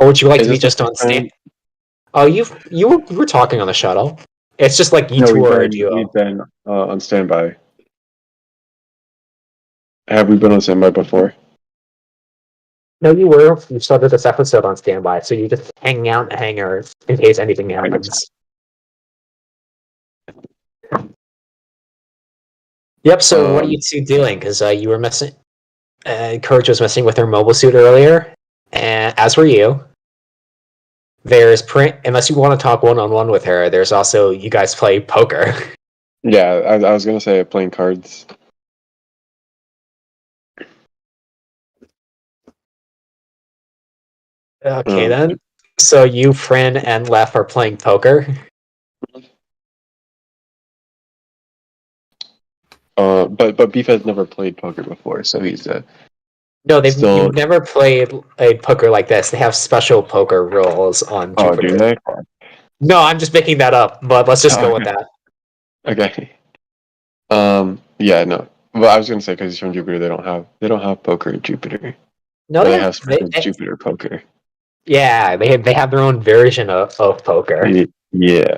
Or would you like Is to be this the just on first time? stand? Oh, you were talking on the shuttle. It's just like you No, two are a duo. we've been on standby. Have we been on standby before? No, you were. You started this episode on standby, so you're just hanging out in the hangar in case anything happens. Yep, so what are you two doing? Because you were messing... Courage was messing with her mobile suit earlier, and as were you. There's print... Unless you want to talk one-on-one with her, there's also... You guys play poker. Yeah, I was gonna say playing cards. Okay, then. So you, Frin, and Lef are playing poker? But Beef has never played poker before, so he's No, still... you've never played a poker like this. They have special poker rules on Oh, Jupiter. do they? No, I'm just making that up, but let's just go with that. Okay. Yeah, no. Well, I was gonna say because he's from Jupiter, they don't have poker in Jupiter. No, They have Jupiter poker. Yeah, they have their own version of poker. Yeah.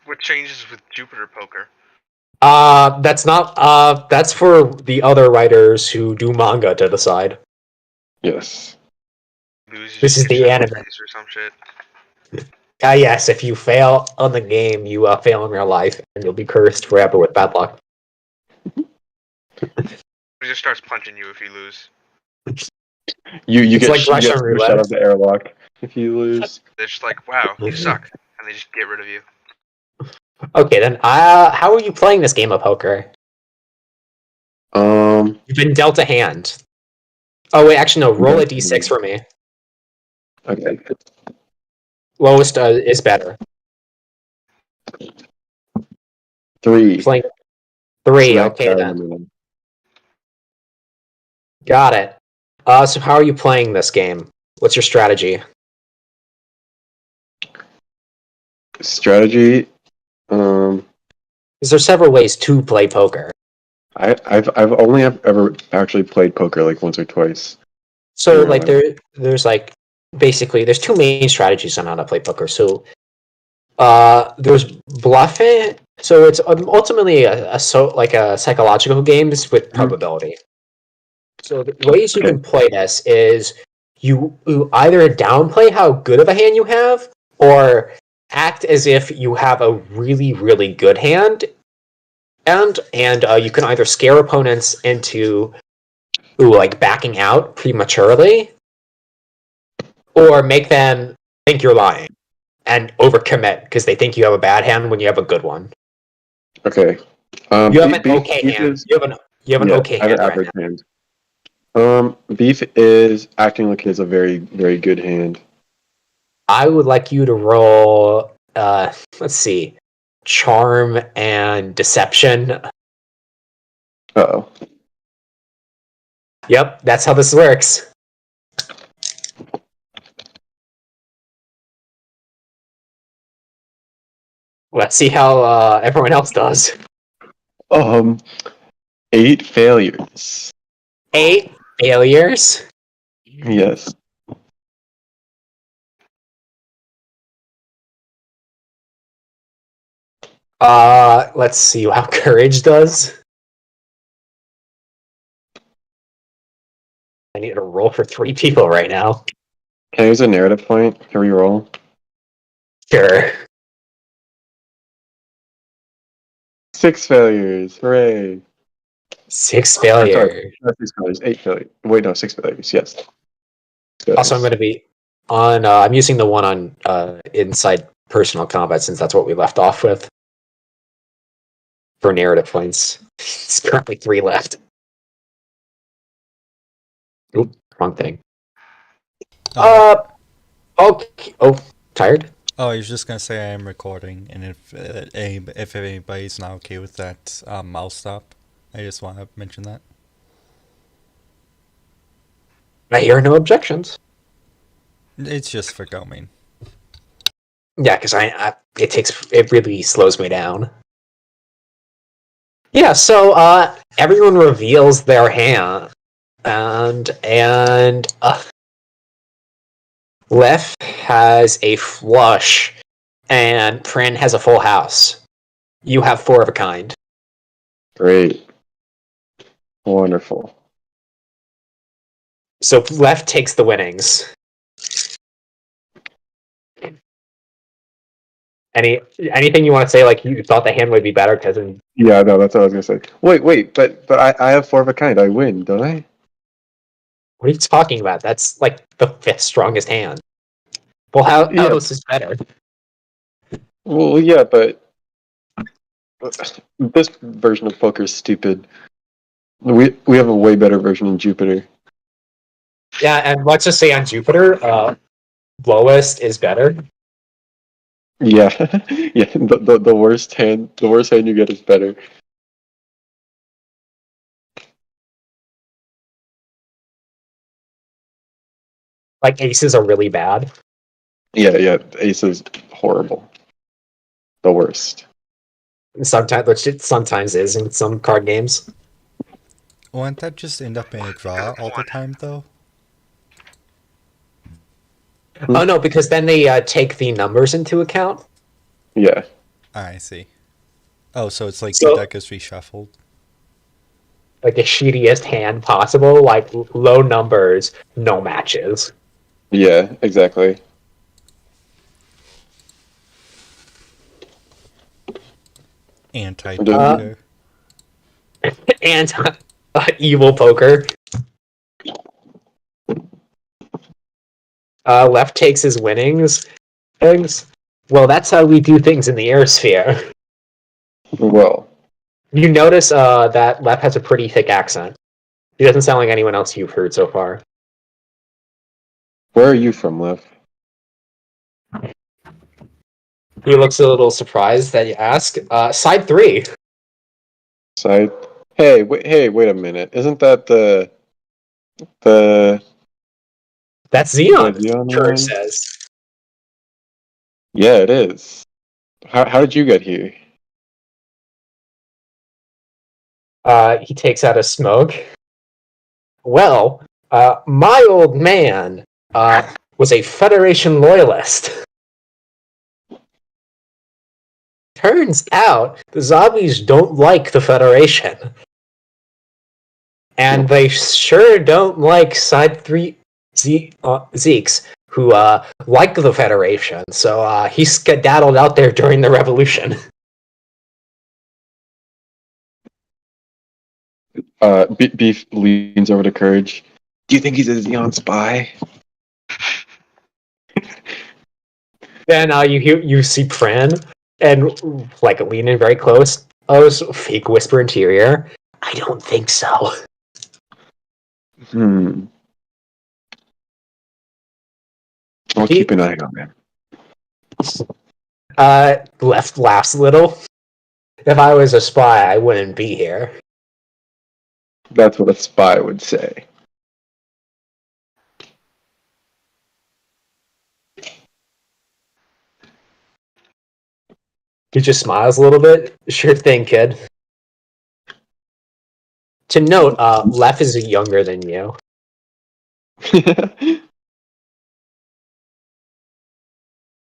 What changes with Jupiter poker? That's not that's for the other writers who do manga to decide. Yes. This is the anime or some shit. Yes, if you fail on the game, you fail in real life, and you'll be cursed forever with bad luck. He just starts punching you if you lose. You get, like Russian pushed roulette. out of the airlock if you lose. They're just like, wow, you suck. And they just get rid of you. Okay, then, how are you playing this game of poker? You've been dealt a hand. Oh, wait, actually, no, roll a d6 for me. Okay. Lowest is better. 3. Playing 3, okay, then. Got it. So how are you playing this game? What's your strategy? Strategy? Because there's several ways to play poker. I've only ever actually played poker like once or twice. So like there's like basically there's two main strategies on how to play poker. So there's bluffing. So it's ultimately a psychological games with probability. So the ways you can play this is you either downplay how good of a hand you have, or act as if you have a really, really good hand, and you can either scare opponents into like backing out prematurely, or make them think you're lying and overcommit because they think you have a bad hand when you have a good one. Okay. You have an okay hand. You have an okay hand right now. Hand. Beef is acting like he has a very, very good hand. I would like you to roll, let's see, charm and deception. Uh-oh. Yep, that's how this works. Let's see how everyone else does. 8 failures. 8 failures? Yes. Let's see how courage does. I need to roll for 3 people right now. Can I use a narrative point to reroll? Sure. 6 failures. Hooray. 6 failures. Not 6 failures. 8 failures. Wait, no, 6 failures. Yes. Also, I'm going to be on. I'm using the one on inside personal combat since that's what we left off with for narrative points. It's currently 3 left. Oop, wrong thing. Okay. Oh, tired? Oh, I was just gonna say I am recording, and if anybody's not okay with that, I'll stop. I just want to mention that. I hear no objections. It's just for filming. Yeah, because it really slows me down. Yeah, so everyone reveals their hand, and Lef has a flush, and Pran has a full house. You have 4 of a kind. Great. Wonderful. So left takes the winnings. Anything you want to say? Like you thought the hand would be better because Yeah, no, that's what I was gonna say. Wait, but I have 4 of a kind. I win, don't I? what are you talking about? That's like the 5th strongest hand. Well, how Yeah. else is better? Well, yeah, but this version of poker is stupid. We have a way better version in Jupiter. Yeah, and let's just say on Jupiter, lowest is better. Yeah, yeah. The worst hand you get is better. Like aces are really bad. Yeah. Ace is horrible. The worst. Sometimes, which it sometimes is in some card games. Won't that just end up in a draw all the time, though? Oh no, because then they take the numbers into account. Yeah. I see. Oh, so it's like So- the deck is reshuffled. Like the shittiest hand possible, like low numbers, no matches. Yeah, exactly. Anti-poker. And evil poker. Left takes his winnings. Well, that's how we do things in the air sphere. Well, You notice that Left has a pretty thick accent. He doesn't sound like anyone else you've heard so far. where are you from, Lev? He looks a little surprised that you ask. Side 3. Side. Hey, wait a minute. Isn't that the That's Xeon, Xeon Church one? says. Yeah, it is. How did you get here? He takes out a smoke. Well, my old man was a Federation loyalist. Turns out the zombies don't like the Federation. And they sure don't like Side 3 Zeeks, who like the Federation. So he skedaddled out there during the Revolution. Beef leans over to Courage. Do you think he's a Xeon spy? Then you see Pran and like lean in very close. Oh, fake whisper into your ear. I don't think so. I'll keep an eye on him. Left laughs a little. If I was a spy, I wouldn't be here. That's what a spy would say. He just smiles a little bit. Sure thing, kid. To note, Left is younger than you.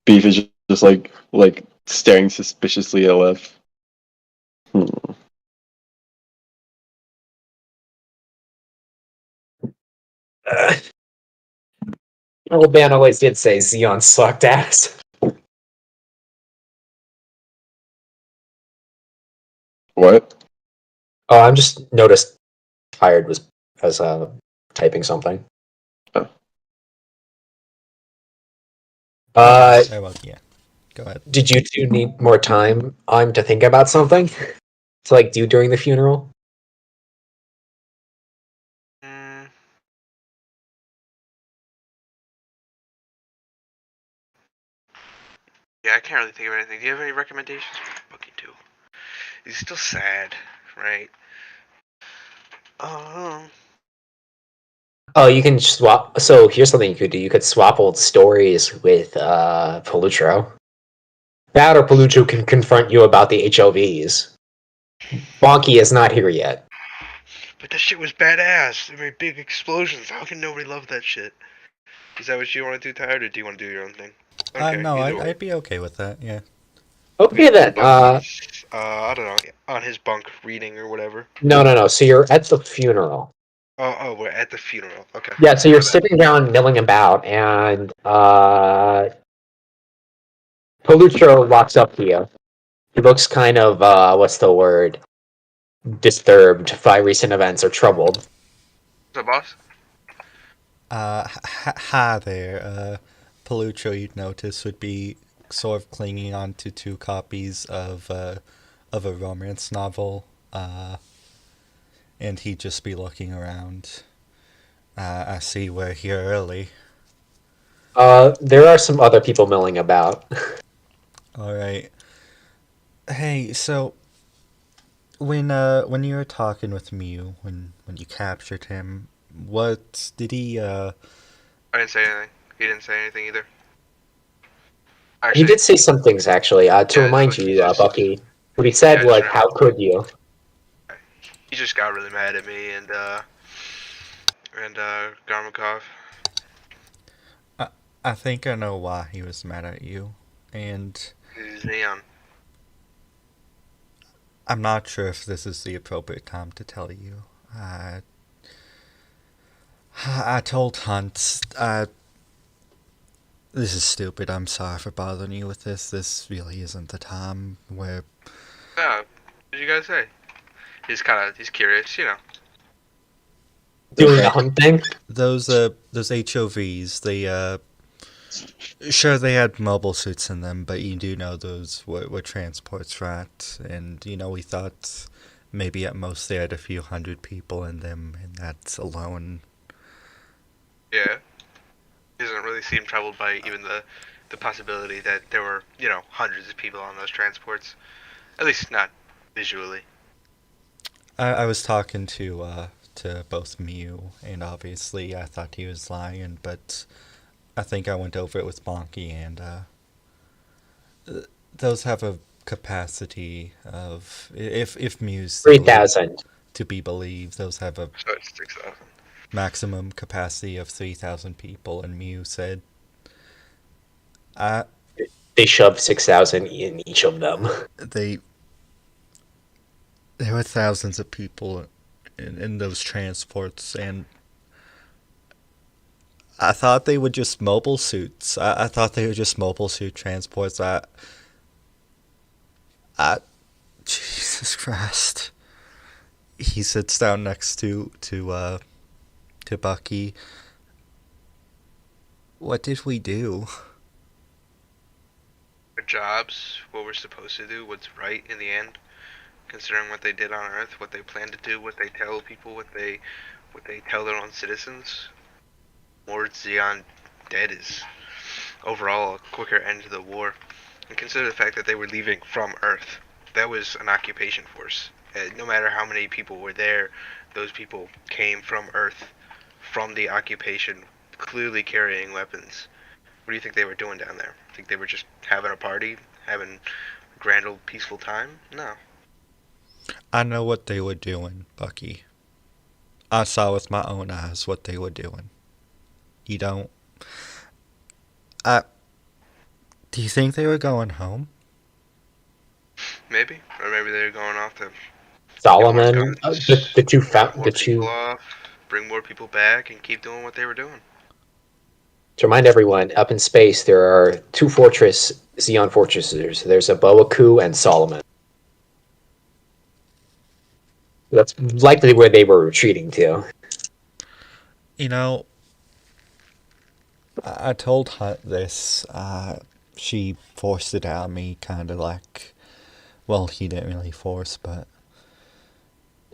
Beef is just like staring suspiciously at Lev. Old man always did say Xeon sucked ass. What? Oh, I'm just noticed Tired was typing something. Oh. Well, yeah. Go ahead. Did you two need more time to think about something to like do during the funeral? Yeah, I can't really think of anything. Do you have any recommendations for booking too? He's still sad, right? Oh, you can swap. So here's something you could do. You could swap old stories with Palutro. That or Palutro can confront you about the HLVs. Bonky is not here yet. But that shit was badass. There were big explosions. How can nobody love that shit? Is that what you want to do, Tired, or do you want to do your own thing? Okay, No, either way. I'd be okay with that. Yeah. Okay then. Bucky's, I don't know, on his bunk reading or whatever. No. So you're at the funeral. Oh, we're at the funeral. Okay. Yeah, so you're My bad. sitting down, milling about, and Palucho walks up to you. He looks kind of what's the word? Disturbed by recent events or troubled. What's up, boss? Hi there. Palucho, you'd notice, would be sort of clinging on to two copies of a romance novel, and he'd just be looking around. I see we're here early. There are some other people milling about. All right. Hey, so when you were talking with Mew, when you captured him, what did he I didn't say anything. He didn't say anything either. He Actually, did say some things actually. To Yeah, remind no, he you, just- Bucky, what he said Yeah, was, sure. "How could you?" he just got really mad at me and Garmakov. I think I know why he was mad at you, and He's Neon. I'm not sure if this is the appropriate time to tell you. I told Hunt. This is stupid. I'm sorry for bothering you with this. This really isn't the time where. Yeah, what did you guys say? He's curious, you know. Doing Okay. the hunt thing. Those HOVs, they sure they had mobile suits in them, but you do know those were transports, right? And we thought maybe at most they had a few hundred people in them, and that's alone. Yeah. He doesn't really seem troubled by even the possibility that there were, hundreds of people on those transports. At least not visually. I was talking to both Mew, and obviously I thought he was lying, but I think I went over it with Bonky, and those have a capacity of, if Mew's 3,000. to be believed, those have a So it's 6,000. maximum capacity of 3,000 people, and Mew said, "I They shoved 6,000 in each of them. there were thousands of people in those transports, and I thought they were just mobile suits. I thought they were just mobile suit transports. Jesus Christ." He sits down next to Bucky. What did we do? Our jobs, what we're supposed to do, what's right in the end, considering what they did on Earth, what they plan to do, what they tell people, what they tell their own citizens. More Xeon dead is overall a quicker end to the war. And consider the fact that they were leaving from Earth. That was an occupation force. No matter how many people were there, those people came from Earth, from the occupation, clearly carrying weapons. What do you think they were doing down there? Think they were just having a party, having a grand old peaceful time? No. I know what they were doing, Bucky. I saw with my own eyes what they were doing. You don't. Do you think they were going home? Maybe, or maybe they were going off to Solomon, guns, the two drop more the people two. off, bring more people back, and keep doing what they were doing. To remind everyone, up in space there are two Xeon fortresses. There's a Boaku and Solomon. That's likely where they were retreating to. I told Hunt this. She forced it out of me, kind of like. Well, he didn't really force, but.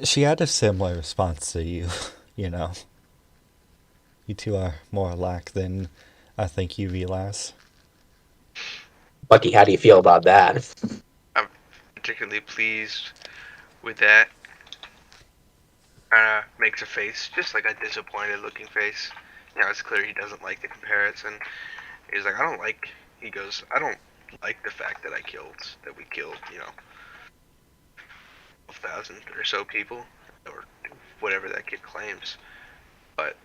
She had a similar response to you, you know. You two are more alike than I think you realize. Bucky, how do you feel about that? I'm particularly pleased with that. Makes a face, just like a disappointed looking face. It's clear he doesn't like the comparison. He's like, he goes, I don't like the fact that we killed, 1,000 or so people, or whatever that kid claims. But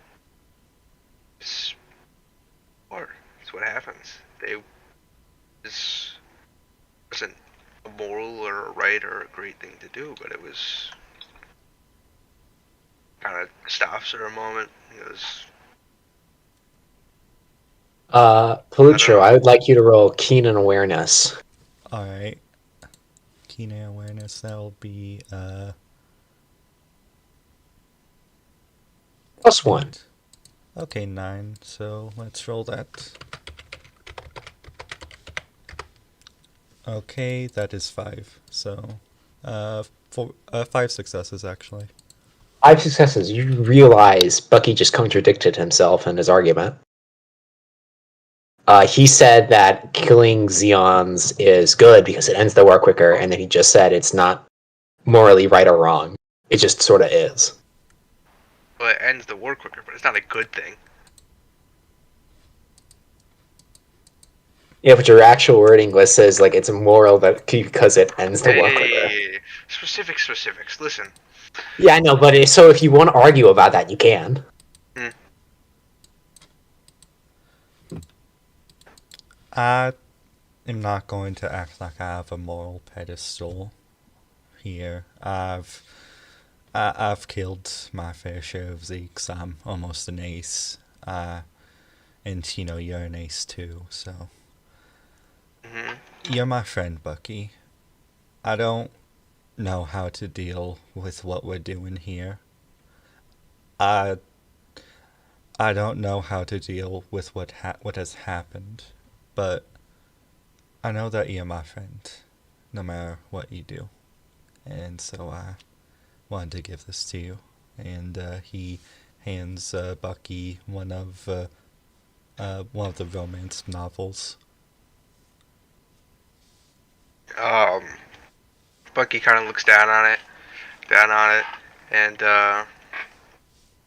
war. It's what happens. This wasn't a moral or a right or a great thing to do, but it was kind of stops for a moment. It was. Palucho, I would like you to roll keen and awareness. Alright. Keen awareness, that'll be +1. okay, 9, so let's roll that. Okay, that is 5. So 5 successes actually. 5 successes. You realize Bucky just contradicted himself in his argument. He said that killing Zeons is good because it ends the war quicker, and then he just said it's not morally right or wrong. It just sort of is. Well, it ends the war quicker, but it's not a good thing. Yeah, but your actual wording list says like it's immoral that because it ends the war quicker. Hey, specifics. Listen. Yeah, I know, but so if you want to argue about that, you can. I am not going to act like I have a moral pedestal here. I've killed my fair share of Zeeks. I'm almost an ace. And you know, you're an ace too, so. You're my friend, Bucky. I don't know how to deal with what we're doing here. I don't know how to deal with what has happened, but I know that you're my friend, no matter what you do. And so I wanted to give this to you. And he hands Bucky one of the romance novels. Bucky kind of looks down on it, and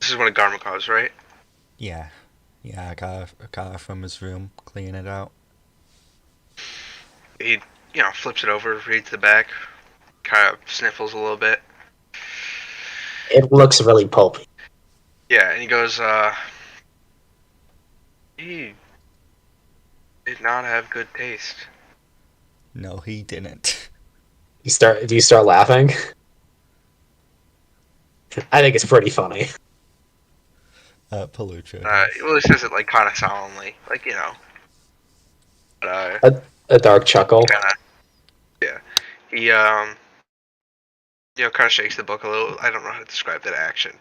this is one of Garmakov's, right? Yeah, I got it from his room, cleaning it out. He, flips it over, reads the back, kind of sniffles a little bit. It looks really pulpy. Yeah, and he goes, he did not have good taste. No, he didn't. Do you start laughing? I think it's pretty funny. Palucho. Well, he says it like kind of solemnly, like But A dark chuckle. kinda, yeah. He kind of shakes the book a little. I don't know how to describe that action.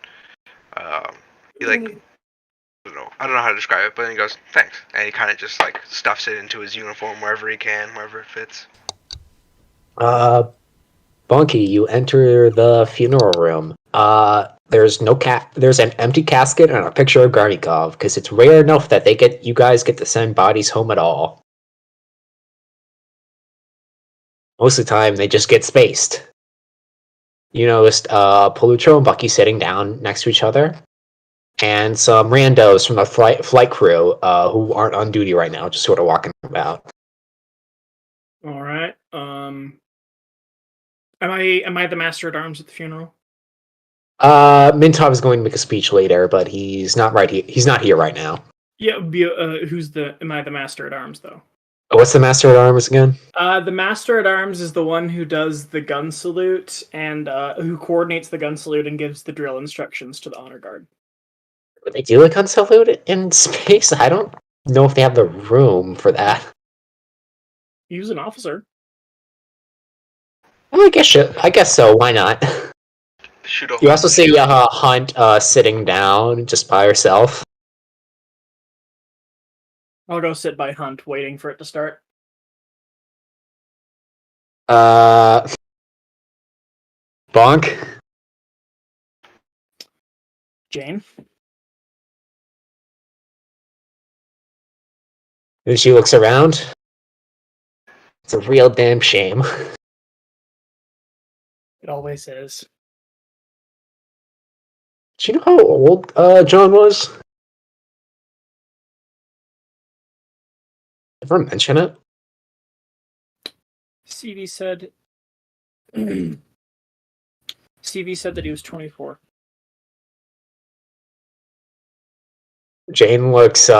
He like, I don't know how to describe it, but then he goes, "Thanks," and he kind of just like stuffs it into his uniform wherever he can, wherever it fits. Bunky, you enter the funeral room. There's no there's an empty casket and a picture of Garnikov, because it's rare enough that you guys get to send bodies home at all. Most of the time, they just get spaced. You noticed Palucho and Bucky sitting down next to each other, and some randos from the flight crew who aren't on duty right now, just sort of walking about. All right. Am I the master at arms at the funeral? Mintov is going to make a speech later, but he's not right here. He's not here right now. Yeah. Am I the master at arms though? What's the master at arms again? The master at arms is the one who does the gun salute and who coordinates the gun salute and gives the drill instructions to the honor guard. Would they do a gun salute in space? I don't know if they have the room for that. He's an officer. Well, I guess so. Why not? Shoot a You also see Hunt sitting down just by herself. I'll go sit by Hunt, waiting for it to start. Bonk. Jane. And she looks around. It's a real damn shame. It always is. Do you know how old John was? Ever mention it? CV said. CV said that he was 24. Jane looks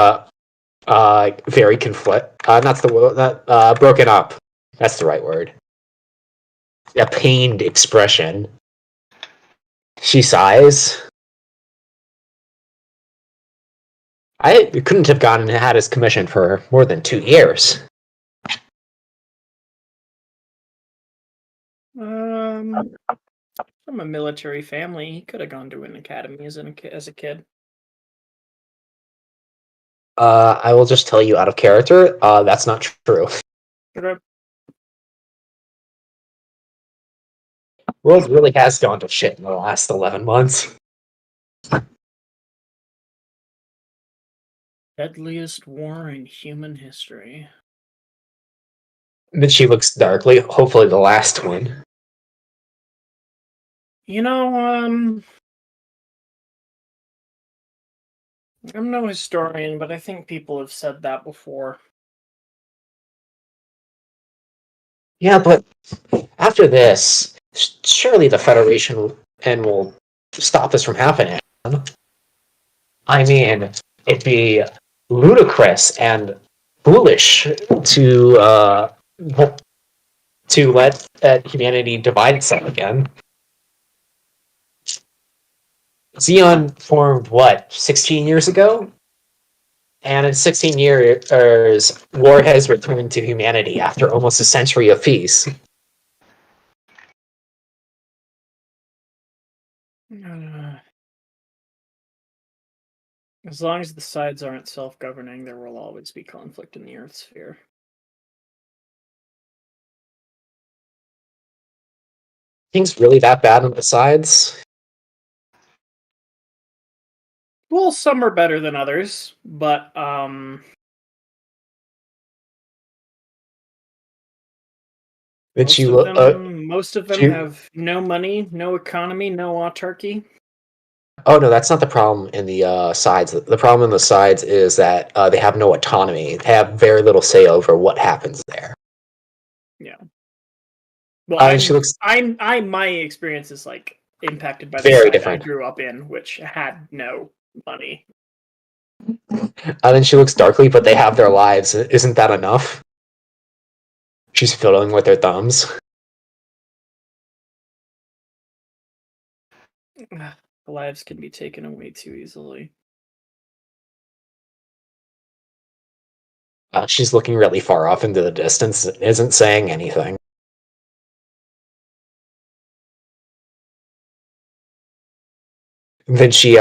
very not the word, that broken up. That's the right word. A pained expression. She sighs. I couldn't have had his commission for more than 2 years. From a military family, he could have gone to an academy as a kid. I will just tell you out of character, that's not true. Okay. World really has gone to shit in the last 11 months. Deadliest war in human history. Then she looks darkly, hopefully the last one. You know, I'm no historian, but I think people have said that before. Yeah, but after this, surely the Federation will stop this from happening. I mean, it'd be ludicrous and foolish to let humanity divide itself again. Xeon formed, 16 years ago? And in 16 years, war has returned to humanity after almost a century of peace. As long as the sides aren't self-governing, there will always be conflict in the Earth sphere. Things really that bad on the sides? Well, some are better than others, but most of them have no money, no economy, no autarky. Oh no, that's not the problem in the sides. The problem in the sides is that they have no autonomy. They have very little say over what happens there. Yeah. Well, she looks my experience is like impacted by the very side different. I grew up in, which had no money. Then she looks darkly, but they have their lives. Isn't that enough? She's fiddling with her thumbs. Lives can be taken away too easily. She's looking really far off into the distance and isn't saying anything. Then she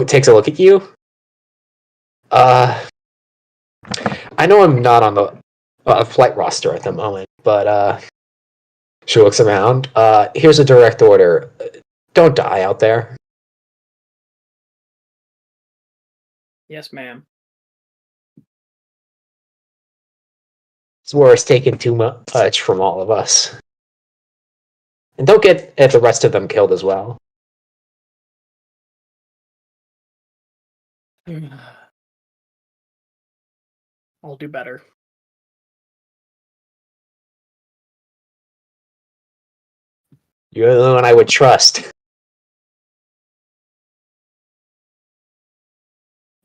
takes a look at you. I know I'm not on the flight roster at the moment, but she looks around. Here's a direct order. Don't die out there. Yes, ma'am. This war is taking too much from all of us. And don't get the rest of them killed as well. I'll do better. You're the one I would trust.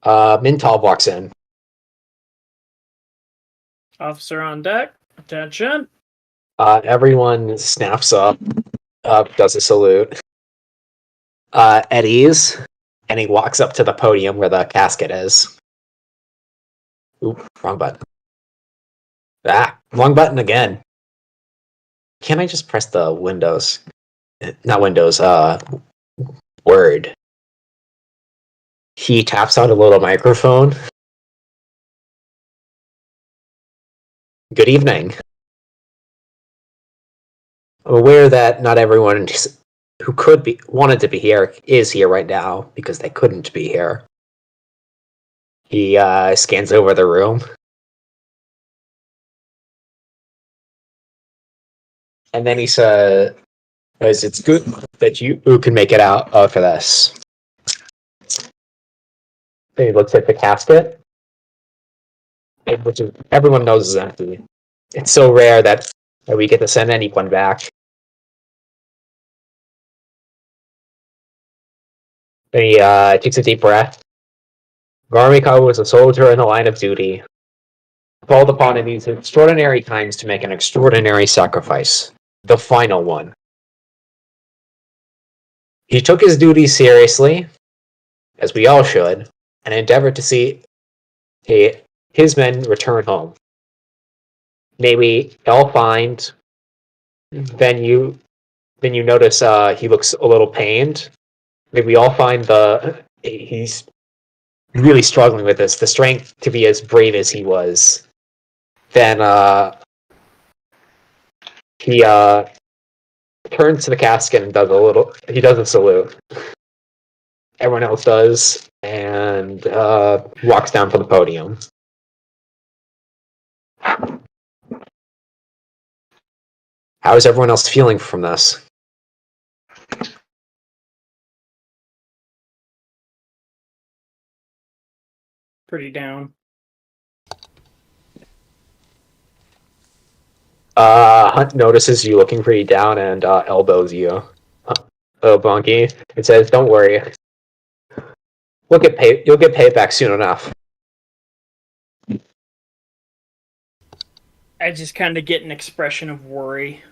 Mintal walks in. Officer on deck. Attention. Everyone snaps up, does a salute. At ease, and he walks up to the podium where the casket is. Oop, wrong button. Wrong button again. Can't I just press the Windows? Not Windows, Word. He taps out a little microphone. Good evening. I'm aware that not everyone who wanted to be here is here right now because they couldn't be here. He scans over the room. And then he says, it's good that you can make it out for this. Then he looks at the casket, which everyone knows is empty. It's so rare that we get to send anyone back. Then he takes a deep breath, Garmika was a soldier in the line of duty, called upon in these extraordinary times to make an extraordinary sacrifice, the final one. He took his duties seriously, as we all should, and endeavored to see his men return home. May we all find. Then you notice he looks a little pained. May we all find he's really struggling with this, the strength to be as brave as he was. Then he turns to the casket and does a salute. Everyone else does, and walks down to the podium. How is everyone else feeling from this? Pretty down. Hunt notices you looking pretty down and elbows you. Oh, Bunky. It says, "Don't worry. You'll get paid back soon enough." I just kind of get an expression of worry.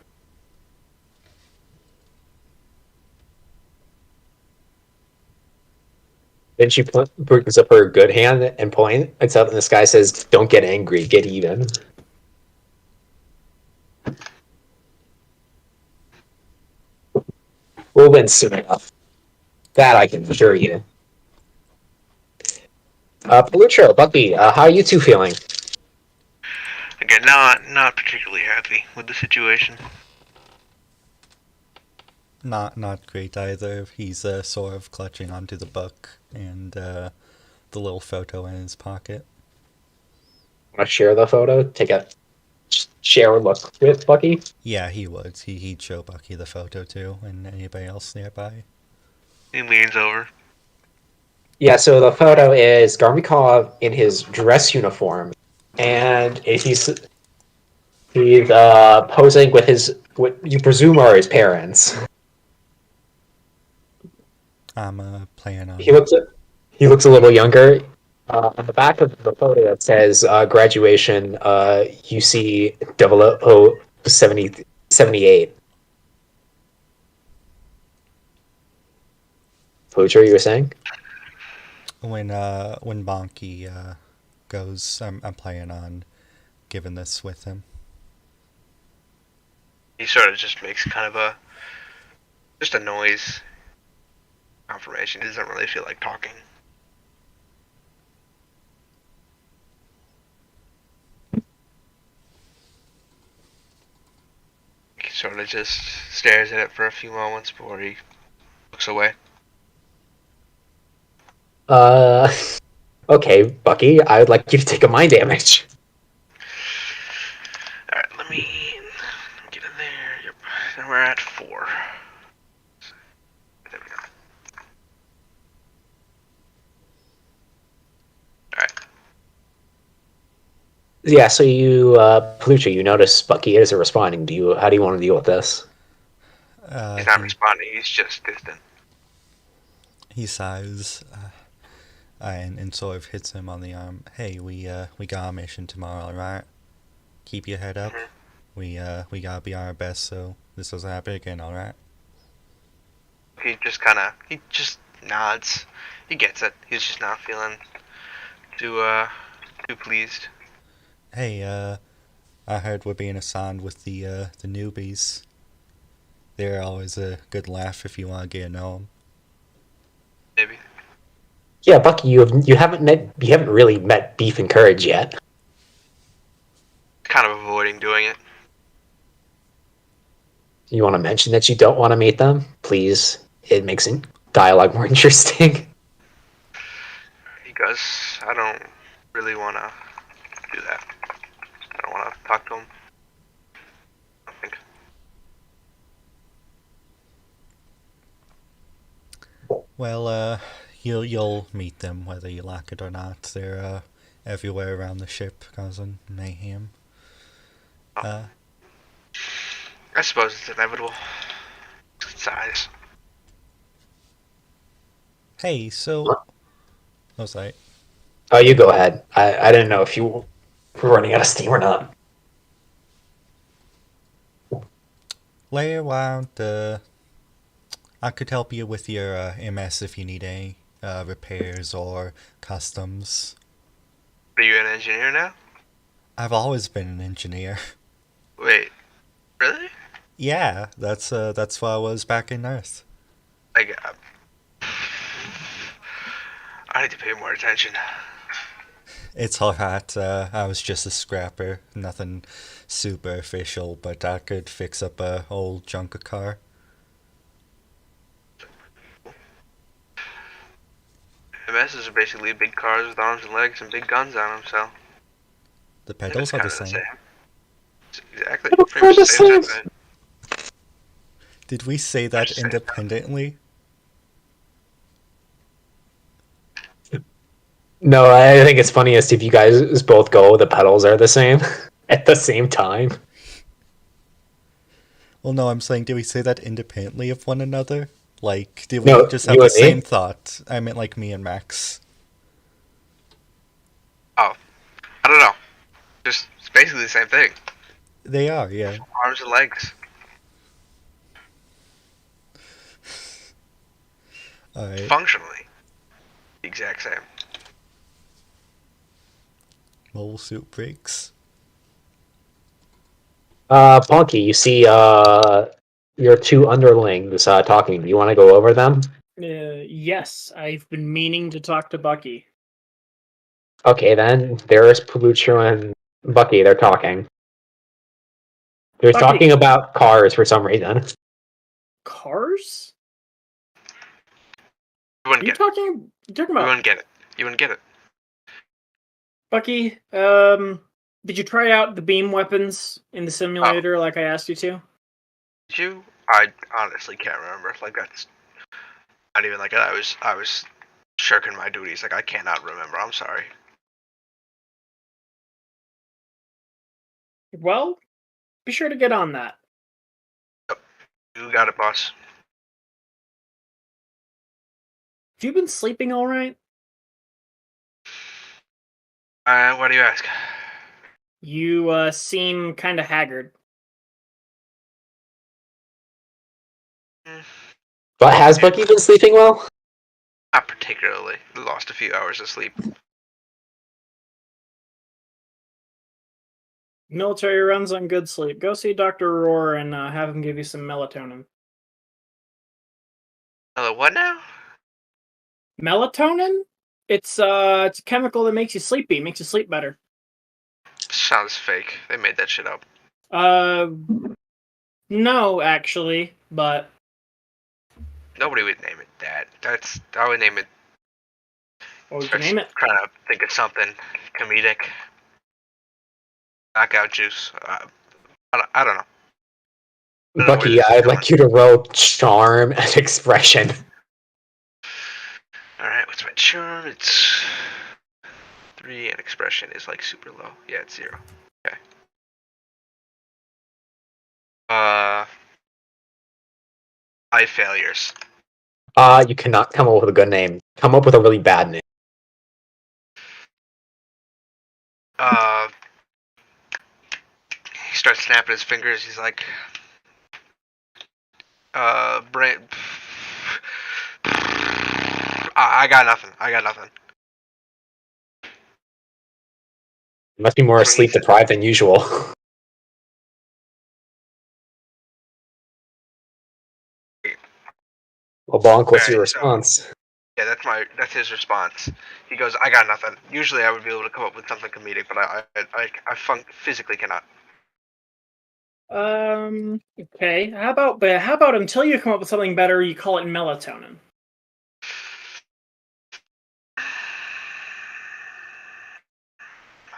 Then she brings up her good hand and points out, and this guy says, "Don't get angry. Get even." We'll win soon enough. That I can assure you. Pelutro, Bucky, how are you two feeling? Again, not particularly happy with the situation. Not great either. He's sort of clutching onto the book and the little photo in his pocket. Want to share the photo? Share a look with Bucky? Yeah, he would. He'd show Bucky the photo too, and anybody else nearby. He leans over. Yeah, so the photo is Garmikov in his dress uniform, and he's posing with what you presume are his parents. I'm playing on. He looks a little younger. On the back of the photo, it says graduation UC 0078. Poacher, you were saying? When Bonky goes, I'm playing on giving this with him. He sort of just makes kind of just a noise confirmation. He doesn't really feel like talking. He sort of just stares at it for a few moments before he looks away. Okay, Bucky, I would like you to take a mind damage. Alright, let me get in there. Yep. And we're at 4. There we go. Alright. Yeah, so you, Pelucci, you notice Bucky isn't responding. How do you want to deal with this? He's not responding, he's just distant. He sighs and sort of hits him on the arm. Hey, we got a mission tomorrow, alright? Keep your head up. Mm-hmm. We gotta be on our best so this doesn't happen again, alright? He just nods. He gets it. He's just not feeling too pleased. Hey, I heard we're being assigned with the newbies. They're always a good laugh if you want to get to know them. Maybe. Yeah, Bucky, you haven't really met Beef and Courage yet. Kind of avoiding doing it. You want to mention that you don't want to meet them? Please. It makes dialogue more interesting. He goes, I don't really want to do that. I don't want to talk to him. I think. Well, you'll meet them whether you like it or not. They're everywhere around the ship causing mayhem. I suppose it's inevitable. It's size. Hey, so... Oh, sorry. Oh, you go ahead. I didn't know if you were running out of steam or not. Lay around. I could help you with your MS if you need any repairs or customs. Are you an engineer now? I've always been an engineer. Wait, really? Yeah, that's what I was back in Earth. Like, I need to pay more attention. It's alright. I was just a scrapper, nothing super official, but I could fix up a old junker car. MSs are basically big cars with arms and legs and big guns on them, so The it's pedals are kind the of the same. same. Exactly. Pedals Pretty are much the the same same. thing. Did we say that Just say that. independently? No, I think it's funniest if you guys both go. The pedals are the same at the same time. Well, no, I'm saying, did we say that independently of one another? Like, did we No, just have you the and me? same thought? I meant like me and Max. Oh, I don't know. Just it's basically the same thing. They are, yeah. Arms and legs. Alright. Functionally, the exact same. Mobile suit breaks. Punky, you see your two underlings talking. Do you want to go over them? Yes, I've been meaning to talk to Bucky. Okay, then there's Palucho and Bucky. They're talking. They're Bucky. talking about cars for some reason. Cars? You Are wouldn't you get it. talking? You talking You about wouldn't get it. You wouldn't get it. Bucky? Did you try out the beam weapons in the simulator like I asked you to? Did you? I honestly can't remember. Like that's not even like I was shirking my duties. Like I cannot remember. I'm sorry. Well, be sure to get on that. You got it, boss. Have you been sleeping all right? Why do you ask? You seem kind of haggard. But has Bucky been sleeping well? Not particularly. Lost a few hours of sleep. Military runs on good sleep. Go see Dr. Roar and have him give you some melatonin. What now? Melatonin? It's a chemical that makes you sleepy, makes you sleep better. Sounds fake. They made that shit up. No, actually, but Nobody would name it that. I would name it. what would you name it? Trying to think of something comedic. Knockout juice. I don't know. I don't know where Bucky, this is I'd going. like you to roll charm and expression. Alright, what's my charm? It's 3 and expression is like super low. Yeah, it's 0. Okay. High failures. You cannot come up with a good name. Come up with a really bad name. He starts snapping his fingers. He's like, brain. I got nothing. I got nothing. You must be more sleep deprived than usual. Well, Bonk, what's your Alright, so- response? Yeah, that's his response. He goes, I got nothing. Usually I would be able to come up with something comedic, but I physically cannot. Okay. How about until you come up with something better, you call it melatonin?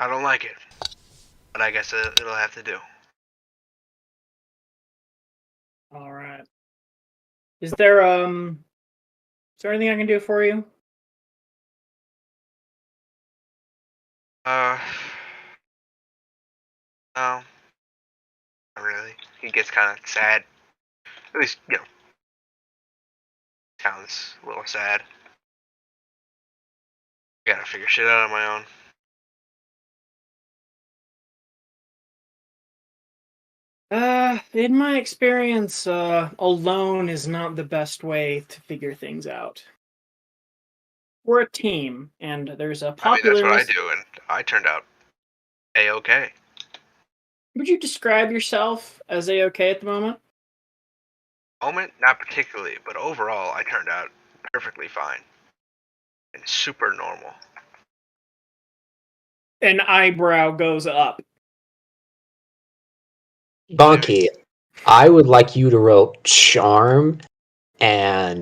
I don't like it, but I guess it'll have to do. All right. Is there anything I can do for you? No, not really. He gets kind of sad. At least, sounds a little sad. Gotta figure shit out on my own. In my experience, alone is not the best way to figure things out. We're a team, and there's a I mean, popular. that's what I do, and I turned out A-okay. Would you describe yourself as A-okay at the moment? Moment, not particularly, but overall, I turned out perfectly fine. And super normal. An eyebrow goes up. Bonky, I would like you to roll charm and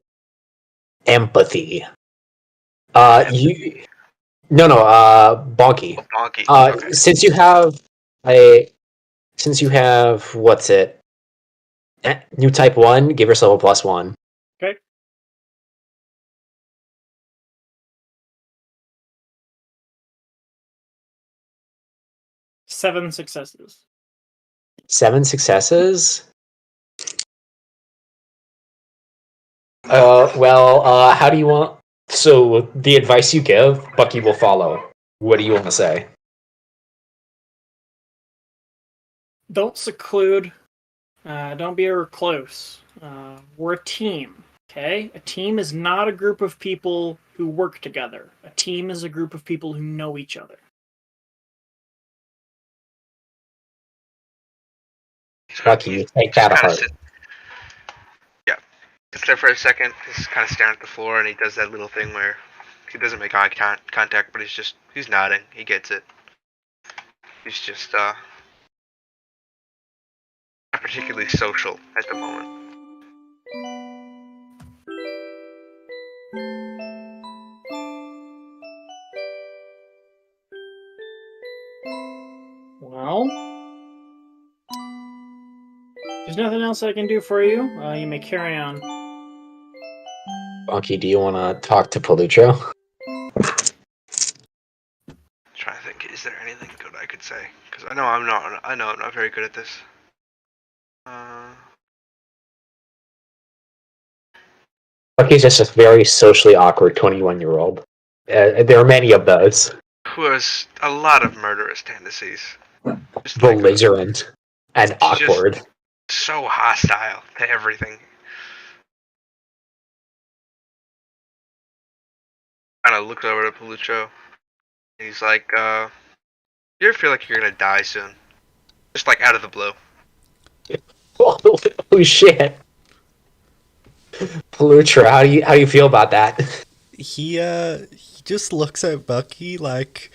empathy. Empathy. Bonky. Bonky. Okay. Since you have what's it? New type 1, give yourself a +1. Okay. Seven successes. 7 successes. How do you want? So the advice you give, Bucky will follow. What do you want to say? Don't seclude. Don't be a recluse. We're a team, okay? A team is not a group of people who work together. A team is a group of people who know each other. Bucky, you take that to heart. Yeah. Sits there for a second, he's kind of staring at the floor, and he does that little thing where he doesn't make eye contact, but he's nodding. He gets it. He's just, not particularly social at the moment. Well, there's nothing else I can do for you. You may carry on. Bucky, do you want to talk to Palutro? Trying to think, is there anything good I could say? Because I know I'm not very good at this. Bucky's just a very socially awkward 21-year-old. There are many of those. Who has a lot of murderous tendencies. Just Belligerent and He's just- awkward. so hostile to everything. Kind of looks over to Palutro. And he's like, you ever feel like you're gonna die soon? Just like out of the blue. Oh shit. Palutro, how do you feel about that? He just looks at Bucky like,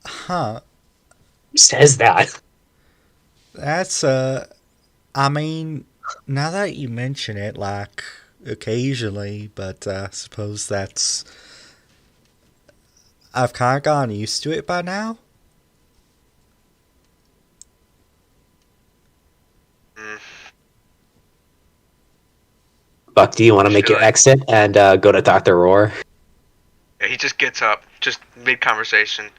huh, Who says that? that's, I mean, now that you mention it, like, occasionally, but I suppose that's, I've kind of gotten used to it by now. Buck, do you want to make your Should I? exit and go to Dr. Roar? Yeah, he just gets up, just mid-conversation.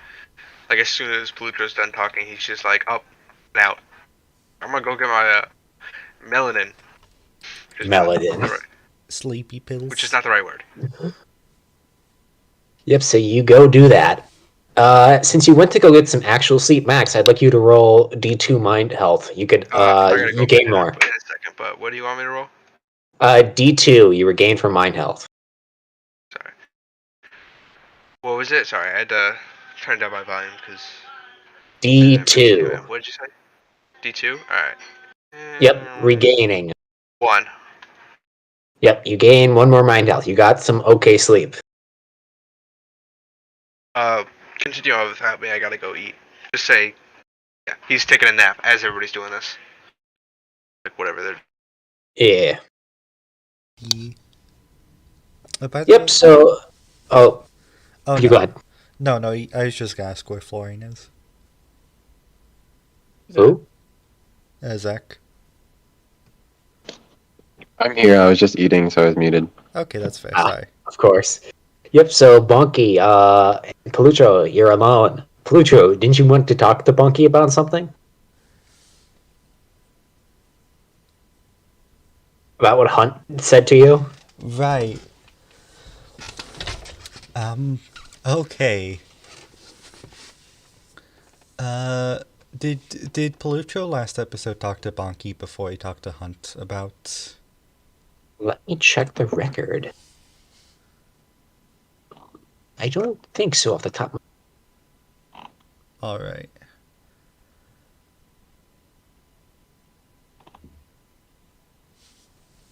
Like, as soon as Palutro's done talking, he's just like, up and out. I'm gonna go get my, melanin. Melanin. Sleepy pills. Which is not the right word. Yep, so you go do that. Since you went to go get some actual sleep, Max, I'd like you to roll D2 mind health. You could, I gotta you go gain back more. in a second, but what do you want me to roll? D2, you regain from mind health. Sorry. What was it? Sorry, I had to turn down my volume because. D2. What did you say? D2? Alright. Yep, regaining. 1. Yep, you gain 1 more mind health. You got some okay sleep. Continue on without me, I gotta go eat. Just say, yeah, he's taking a nap as everybody's doing this. Like, whatever they're. Yeah. By the Yep, way- so... Oh, oh, you no. go ahead. No, I was just gonna ask where Florian is. Who? Zach. I'm here. I was just eating, so I was muted. Okay, that's fair. Ah. Sorry. Of course. Yep, so Bonky, Palutro, you're alone. Palutro, didn't you want to talk to Bonky about something? About what Hunt said to you? Right. Okay. Did Palutro last episode talk to Bonky before he talked to Hunt about? Let me check the record. I don't think so off the top. All right.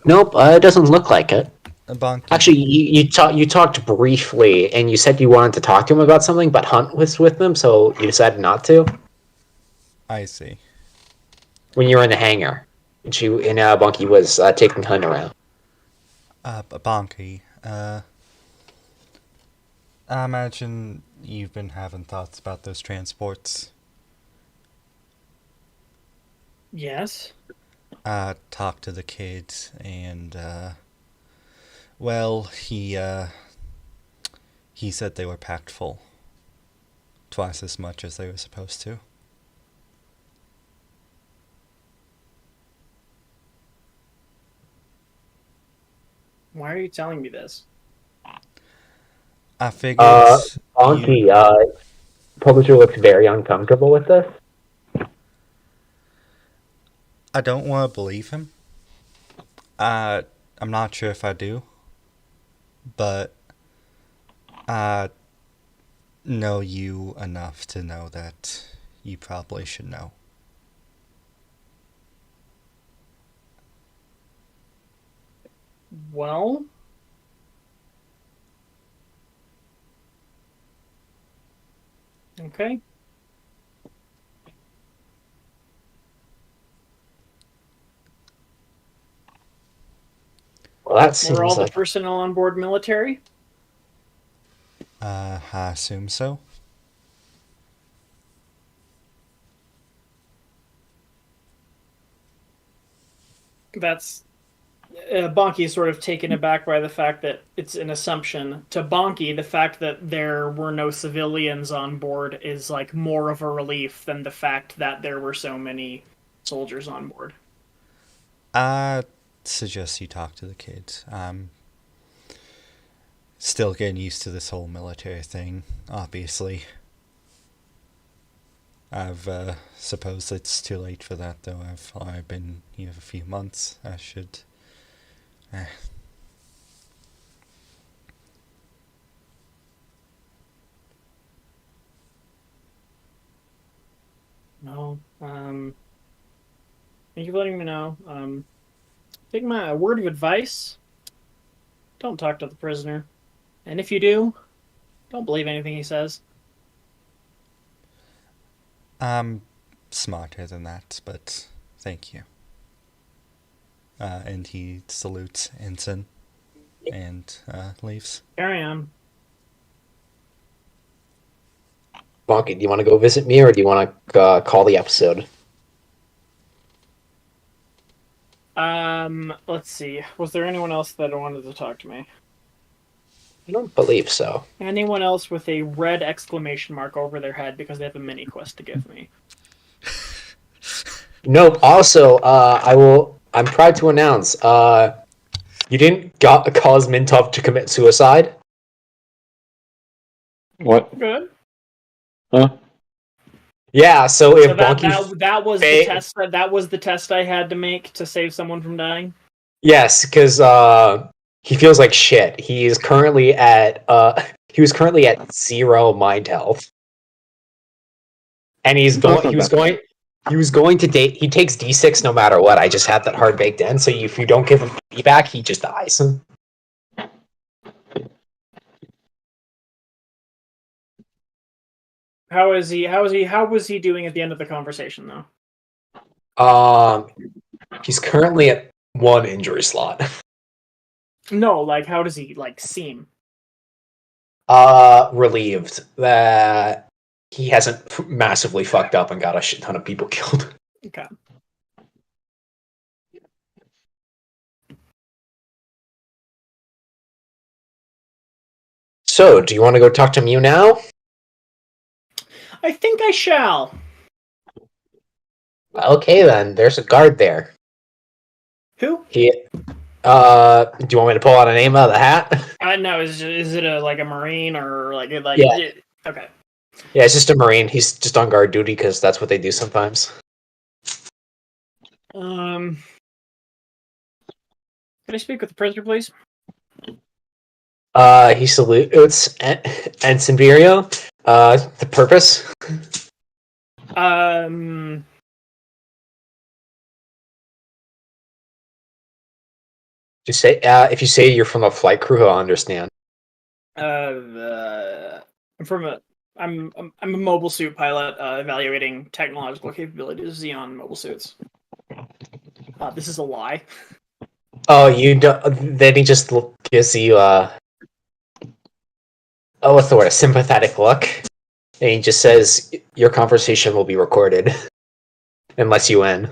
Nope, it doesn't look like it. Bonky. Actually, you talked briefly, and you said you wanted to talk to him about something, but Hunt was with them, so you decided not to I see. when you were in the hangar. And Bunky was taking Hunt around. Bonky. I imagine you've been having thoughts about those transports. Yes. Talked to the kid, and well, he said they were packed full. Twice as much as they were supposed to. Why are you telling me this? I figured Bunky, Publisher looks very uncomfortable with this. I don't want to believe him. I'm not sure if I do, but I know you enough to know that you probably should know. Well, okay. Well, that seems Were all the like personnel on board military? I assume so. That's Bonky is sort of taken aback by the fact that it's an assumption. To Bonky, the fact that there were no civilians on board is like more of a relief than the fact that there were so many soldiers on board. I suggest you talk to the kids. I'm still getting used to this whole military thing, obviously. I've suppose it's too late for that, though. I've been here a few months. I should. No. Thank you for letting me know. Take my word of advice. Don't talk to the prisoner. And if you do, don't believe anything he says. I'm smarter than that, but thank you. And he salutes Ensign and leaves. Carry on. Bunky, do you want to go visit me, or do you want to call the episode? Let's see. Was there anyone else that wanted to talk to me? I don't believe so. Anyone else with a red exclamation mark over their head because they have a mini quest to give me? Nope. Also, I'm proud to announce, you didn't cause Mintov to commit suicide. What? Good. Huh? Yeah. So if So Bunky, that was the test. That was the test I had to make to save someone from dying. yes, because he feels like shit. He is currently at he was currently at 0 mind health, and he was going to date. He takes D6 no matter what. I just had that hard baked in. So if you don't give him feedback, he just dies. How was he doing at the end of the conversation though? He's currently at 1 injury slot. No, like how does he seem? Relieved that he hasn't massively fucked up and got a shit ton of people killed. Okay. So, do you want to go talk to Mew now? I think I shall. Okay, then. There's a guard there. Who? Do you want me to pull out a name out of the hat? No, is it a like a marine or like Yeah. okay. Yeah, it's just a marine. He's just on guard duty because that's what they do sometimes. Can I speak with the prisoner, please? He salutes Ensign Virio. The purpose? Just say if you say you're from a flight crew, he'll understand. I'm from a I'm a mobile suit pilot evaluating technological capabilities of Xeon mobile suits. This is a lie. Oh, you don't. Then he just gives you what's the word? A sympathetic look, and he just says your conversation will be recorded unless you win.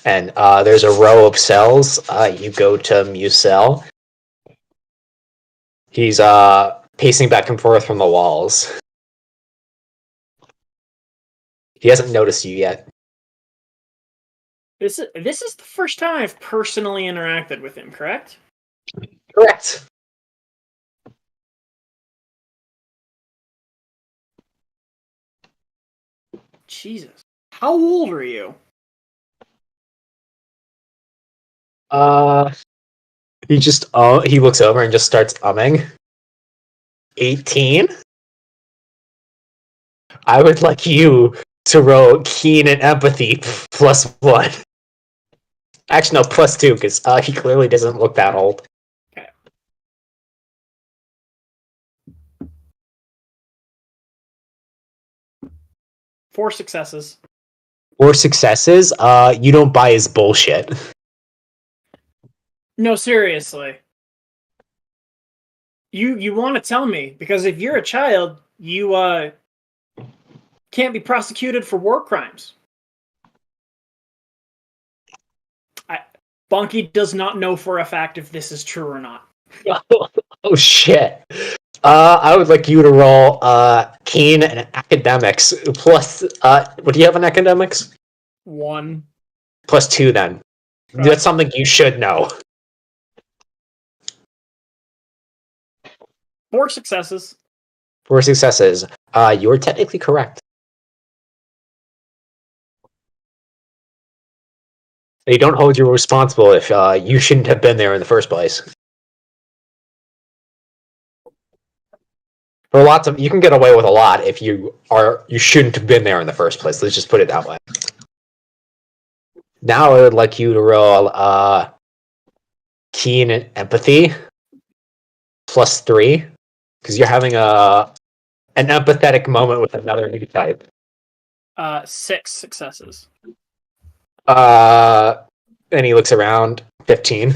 And there's a row of cells. You go to Muse cell. He's pacing back and forth from the walls. He hasn't noticed you yet. This is the first time I've personally interacted with him, correct? Correct. Jesus. How old are you? He just he looks over and just starts umming. 18? I would like you to roll keen and empathy +1. Actually, no, +2 because he clearly doesn't look that old. Okay. 4 successes. 4 successes. You don't buy his bullshit. No, seriously. You want to tell me because if you're a child, you can't be prosecuted for war crimes. Bonky does not know for a fact if this is true or not. Oh shit. I would like you to roll keen and academics plus what do you have in academics? 1. +2 then. Okay. That's something you should know. 4 successes. 4 successes. You're technically correct. They don't hold you responsible if you shouldn't have been there in the first place. For lots of, you can get away with a lot if you shouldn't have been there in the first place. Let's just put it that way. Now I would like you to roll keen and empathy +3 because you're having an empathetic moment with another new type. 6 successes. And he looks around. 15.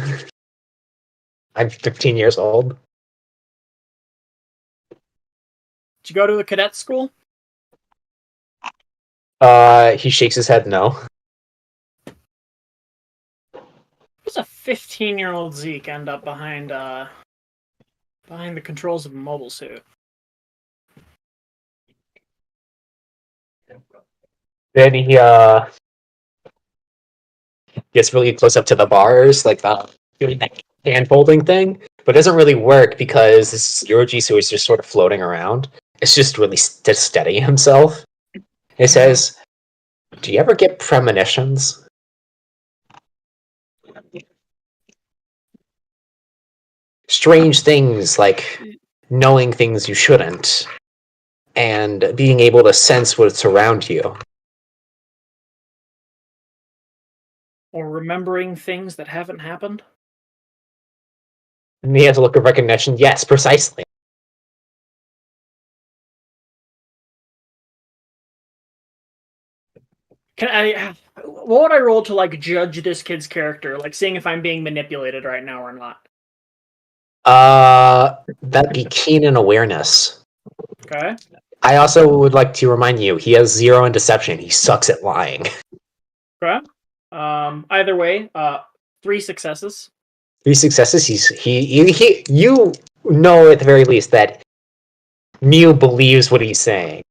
I'm 15 years old. Did you go to a cadet school? He shakes his head no. Does a 15-year-old Zeke end up behind the controls of a mobile suit? Then he gets really close up to the bars, like doing that hand folding thing, but it doesn't really work because this is Yoji, so he's just sort of floating around. It's just really to steady himself. It says, "Do you ever get premonitions?" Strange things like knowing things you shouldn't, and being able to sense what's around you. Or remembering things that haven't happened? And he has a look of recognition. Yes, precisely. What would I roll to like judge this kid's character, like seeing if I'm being manipulated right now or not? That'd be keen in awareness. Okay. I also would like to remind you, he has 0 in deception. He sucks at lying. Okay. Either way, 3 successes. 3 successes. He you know at the very least that Mew believes what he's saying.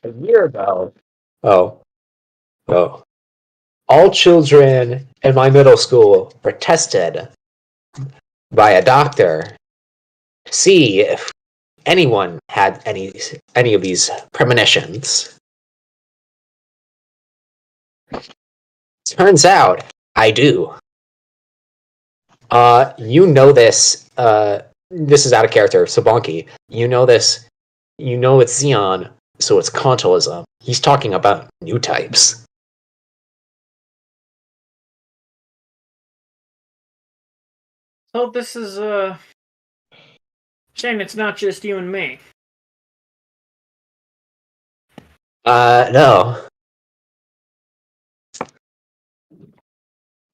A year ago. Oh. all children in my middle school were tested by a doctor to see if anyone had any of these premonitions. Turns out I do. You know this. This is out of character, so Bonky. You know this. You know it's Xeon, so it's Contolism. He's talking about new types. So this is shame it's not just you and me. No.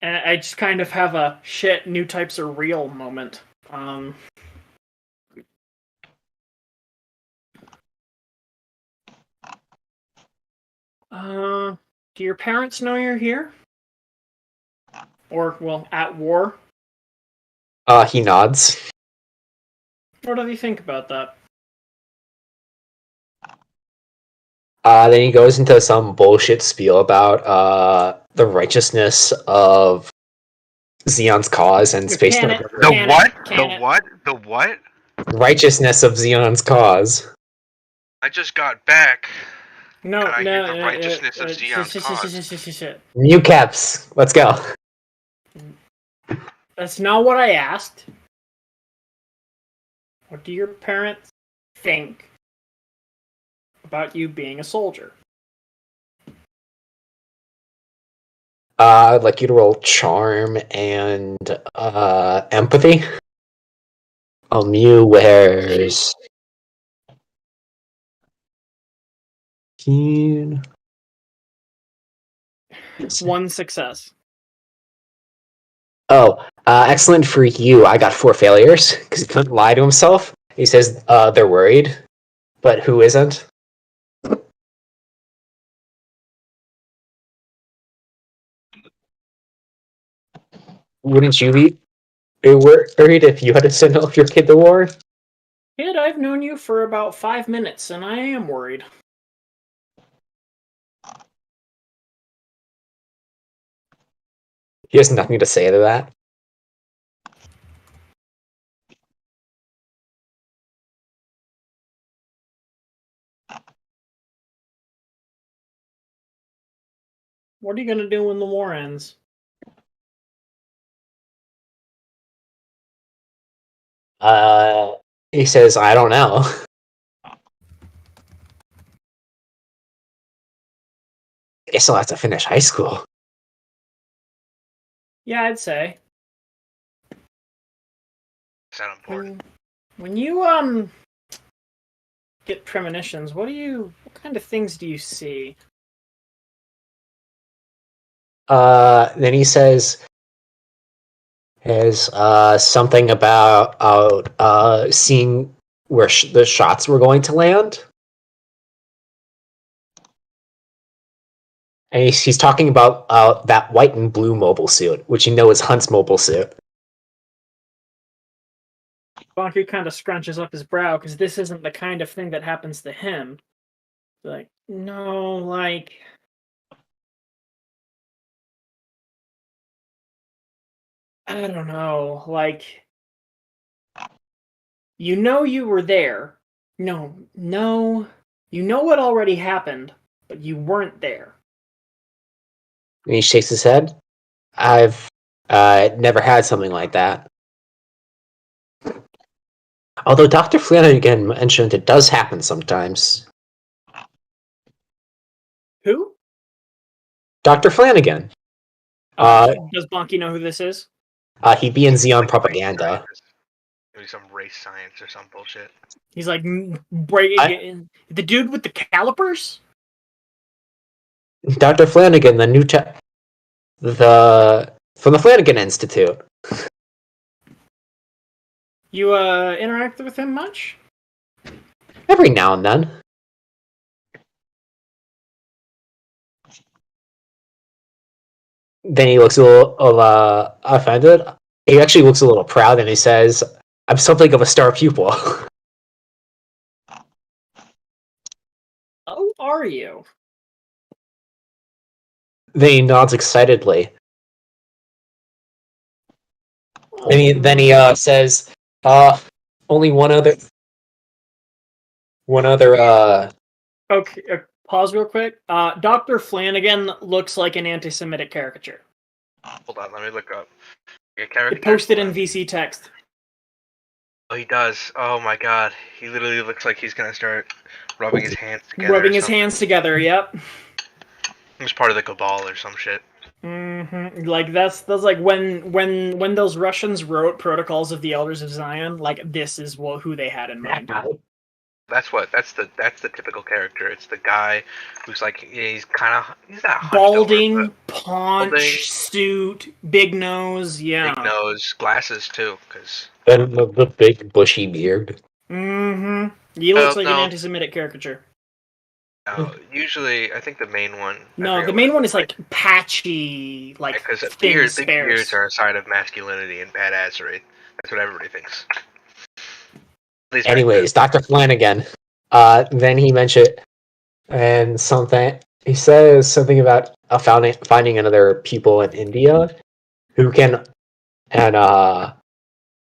And I just kind of have a shit, new types are real moment. Do your parents know you're here? Or, well, at war? He nods. What do you think about that? Then he goes into some bullshit spiel about the righteousness of Xeon's cause and space. Can it- The Can what? can The it- what? The what? Righteousness of Xeon's cause. I just got back. No, Can I no, hear the righteousness of Xeon's cause? New caps. Let's go. That's not what I asked. What do your parents think about you being a soldier? I'd like you to roll charm and empathy. Mew wears 15. One success. Oh, excellent for you. I got 4 failures because he couldn't lie to himself. He says they're worried, but who isn't? Wouldn't you be worried if you had to send off your kid to war? Kid, I've known you for about 5 minutes, and I am worried. He has nothing to say to that. What are you gonna do when the war ends? He says, I don't know. Guess I'll have to finish high school. Yeah, I'd say. Is that important? When you get premonitions, what kind of things do you see? Then he says, something about seeing where the shots were going to land. And he's talking about that white and blue mobile suit, which you know is Hunt's mobile suit. Bonky kind of scrunches up his brow because this isn't the kind of thing that happens to him. Like, no, like... I don't know, like... You know you were there. No. You know what already happened, but you weren't there. And he shakes his head. I've never had something like that. Although Dr. Flanagan mentioned it does happen sometimes. Who? Dr. Flanagan. Does Bonky know who this is? He'd be in Xeon propaganda. Maybe some race science or some bullshit. He's like, the dude with the calipers? Dr. Flanagan, from the Flanagan Institute. You interact with him much? Every now and then. Then he looks a little offended. He actually looks a little proud and he says, I'm something of a star pupil. Oh, are you? Then he nods excitedly. Then he says, only one other Okay, pause real quick. Dr. Flanagan looks like an anti-Semitic caricature. Hold on, let me look up. It posted in VC text. Oh, he does. Oh my god. He literally looks like he's gonna start rubbing his hands together. Rubbing his hands together, yep. He's part of the cabal or some shit. Like that's like when those Russians wrote Protocols of the Elders of Zion, like this is who they had in mind. That's the typical character. It's the guy who's like he's that balding, paunch, suit, big nose, yeah. Big nose, glasses too, because then the big bushy beard. He looks like an anti-Semitic caricature. Usually, I think the main one. No, the main one is like patchy, like because big beards are a sign of masculinity and badassery. That's what everybody thinks. Anyways, Dr. Flanagan. Then he mentioned and something. He says something about finding another people in India who can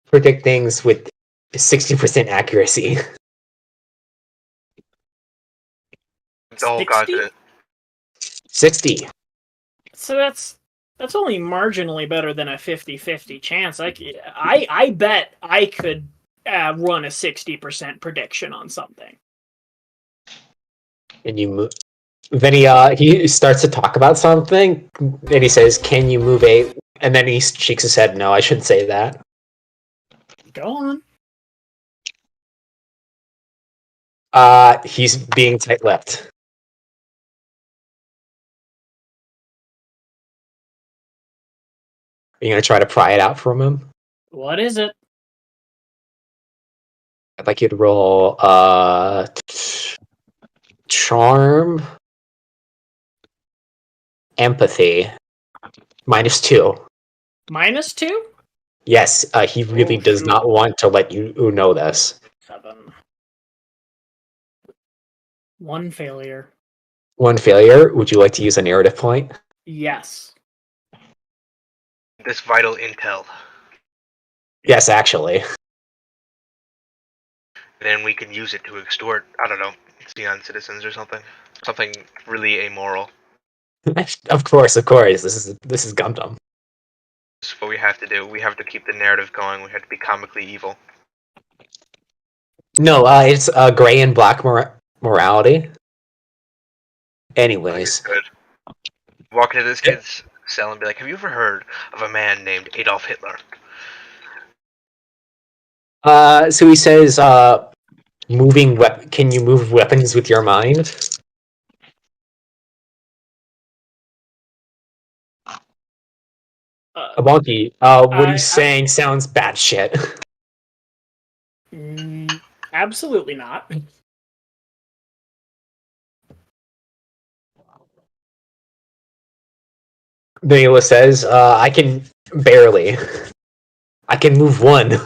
predict things with 60% accuracy. Oh god, 60. So that's only marginally better than a 50-50 chance. I bet I could run a 60% prediction on something. And you move. Then he starts to talk about something, and he says, "Can you move 8?" And then he shakes his head. No, I shouldn't say that. Go on. He's being tight-lipped. Are you gonna try to pry it out from him? What is it? I'd like you to roll charm, empathy, -2. -2? Yes, he really does not want to let you know this. 7. 1 failure. 1 failure. Would you like to use a narrative point? Yes. This vital intel. Yes, actually. Then we can use it to extort, I don't know, Xeon citizens or something. Something really amoral. Of course. This is Gundam. This is what we have to do. We have to keep the narrative going. We have to be comically evil. No, it's gray and black morality. Anyways. Good. Walk into this kid's cell and be like, have you ever heard of a man named Adolf Hitler? So he says, can you move weapons with your mind? Abonki, what he's saying sounds bad shit. Absolutely not. Vanilla says, I can barely. I can move 1.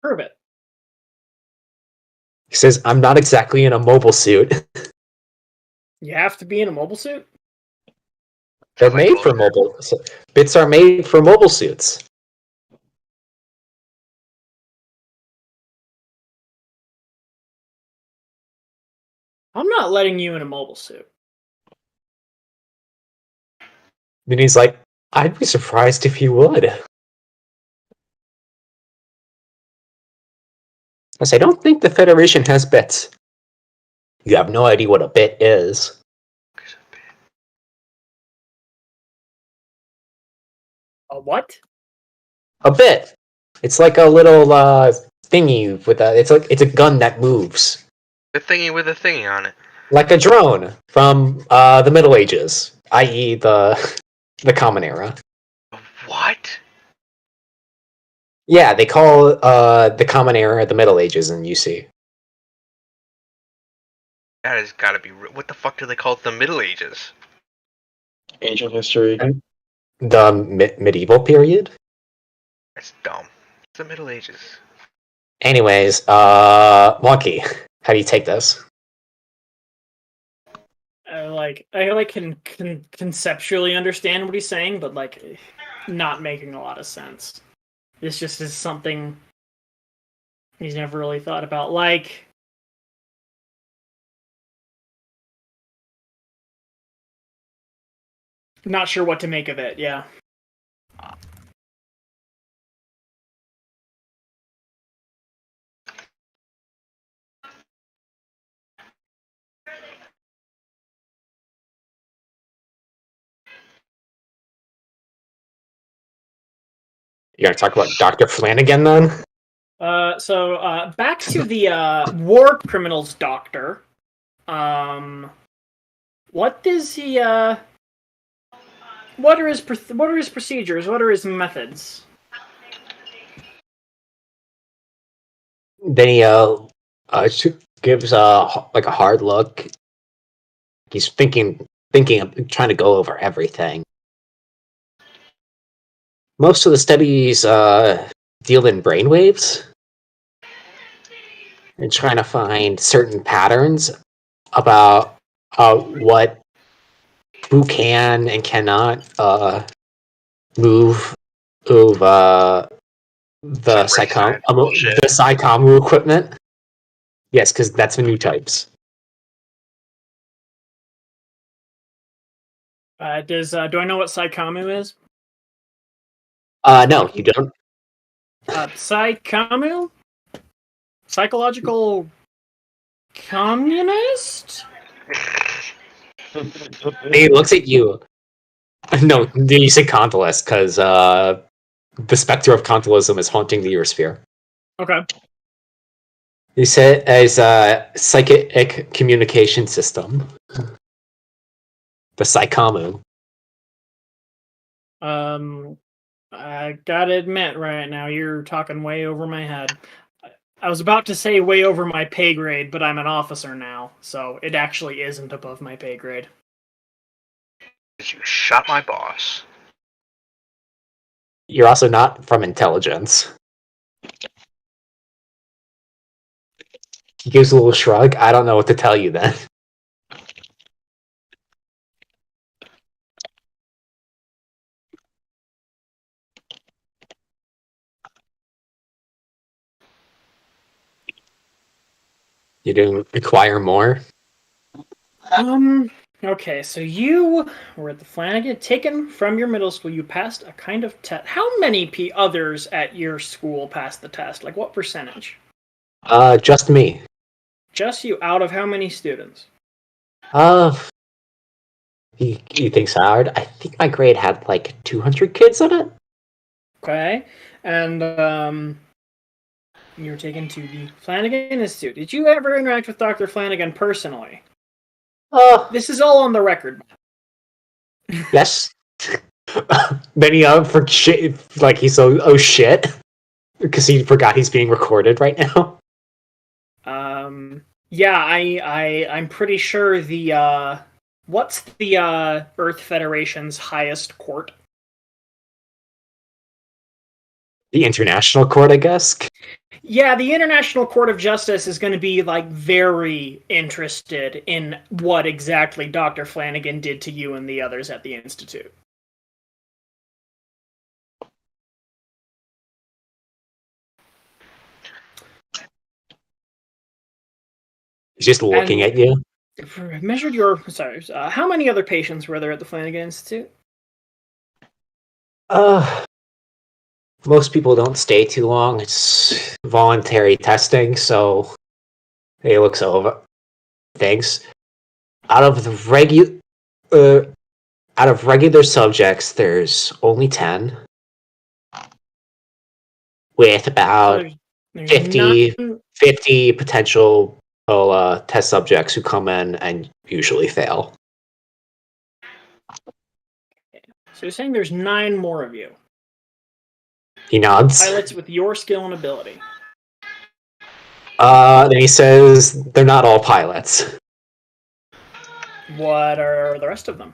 Prove it. He says, I'm not exactly in a mobile suit. You have to be in a mobile suit? They're made for mobile. Bits are made for mobile suits. I'm not letting you in a mobile suit. Then he's like, I'd be surprised if you would. I don't think the Federation has bits. You have no idea what a bit is. A what? A bit. It's like a little thingy with a. It's a gun that moves. A thingy with a thingy on it. Like a drone from the Middle Ages, i.e., the Common Era. What? Yeah, they call the Common Era the Middle Ages in UC. That has got to be. What the fuck do they call it? The Middle Ages? Ancient history. The medieval period? That's dumb. It's the Middle Ages. Anyways, Wonky, how do you take this? I can conceptually understand what he's saying, but like not making a lot of sense. This just is something he's never really thought about. Like, not sure what to make of it. Yeah. You gonna talk about Dr. Flanagan then? So back to the war criminals doctor. What does he? What are his procedures? What are his methods? Then he gives like a hard look. He's thinking of trying to go over everything. Most of the studies deal in brainwaves and trying to find certain patterns about who can and cannot move the Psychomu equipment. Yes, because that's the new types. Do I know what Psychomu is? No, you don't. Psychomu? Psychological communist? He looks at you. No, you say Contalist because the specter of Contalism is haunting the Eurosphere. Okay. He said as a psychic communication system. The Psychomu. I gotta admit right now, you're talking way over my head. I was about to say way over my pay grade, but I'm an officer now, so it actually isn't above my pay grade. You shot my boss. You're also not from intelligence. He gives a little shrug. I don't know what to tell you then. You didn't require more? Okay, so you were at the Flanagan, taken from your middle school. You passed a kind of test. How many others at your school passed the test? Like, what percentage? Just me. Just you out of how many students? You think so, Howard? I think my grade had like 200 kids on it. Okay, and you were taken to the Flanagan Institute. Did you ever interact with Dr. Flanagan personally? This is all on the record. Yes. Then he for shit, like he's so shit because he forgot he's being recorded right now. Yeah, I'm pretty sure the what's the Earth Federation's highest court? The International Court, I guess. Yeah, the International Court of Justice is going to be like very interested in what exactly Dr. Flanagan did to you and the others at the Institute. He's just looking at you. Measured your how many other patients were there at the Flanagan Institute? Most people don't stay too long. It's voluntary testing, so he looks over things. Out of regular subjects, there's only 10, with about 50 potential test subjects who come in and usually fail. So you're saying there's 9 more of you? He nods. Pilots with your skill and ability. Then he says they're not all pilots. What are the rest of them?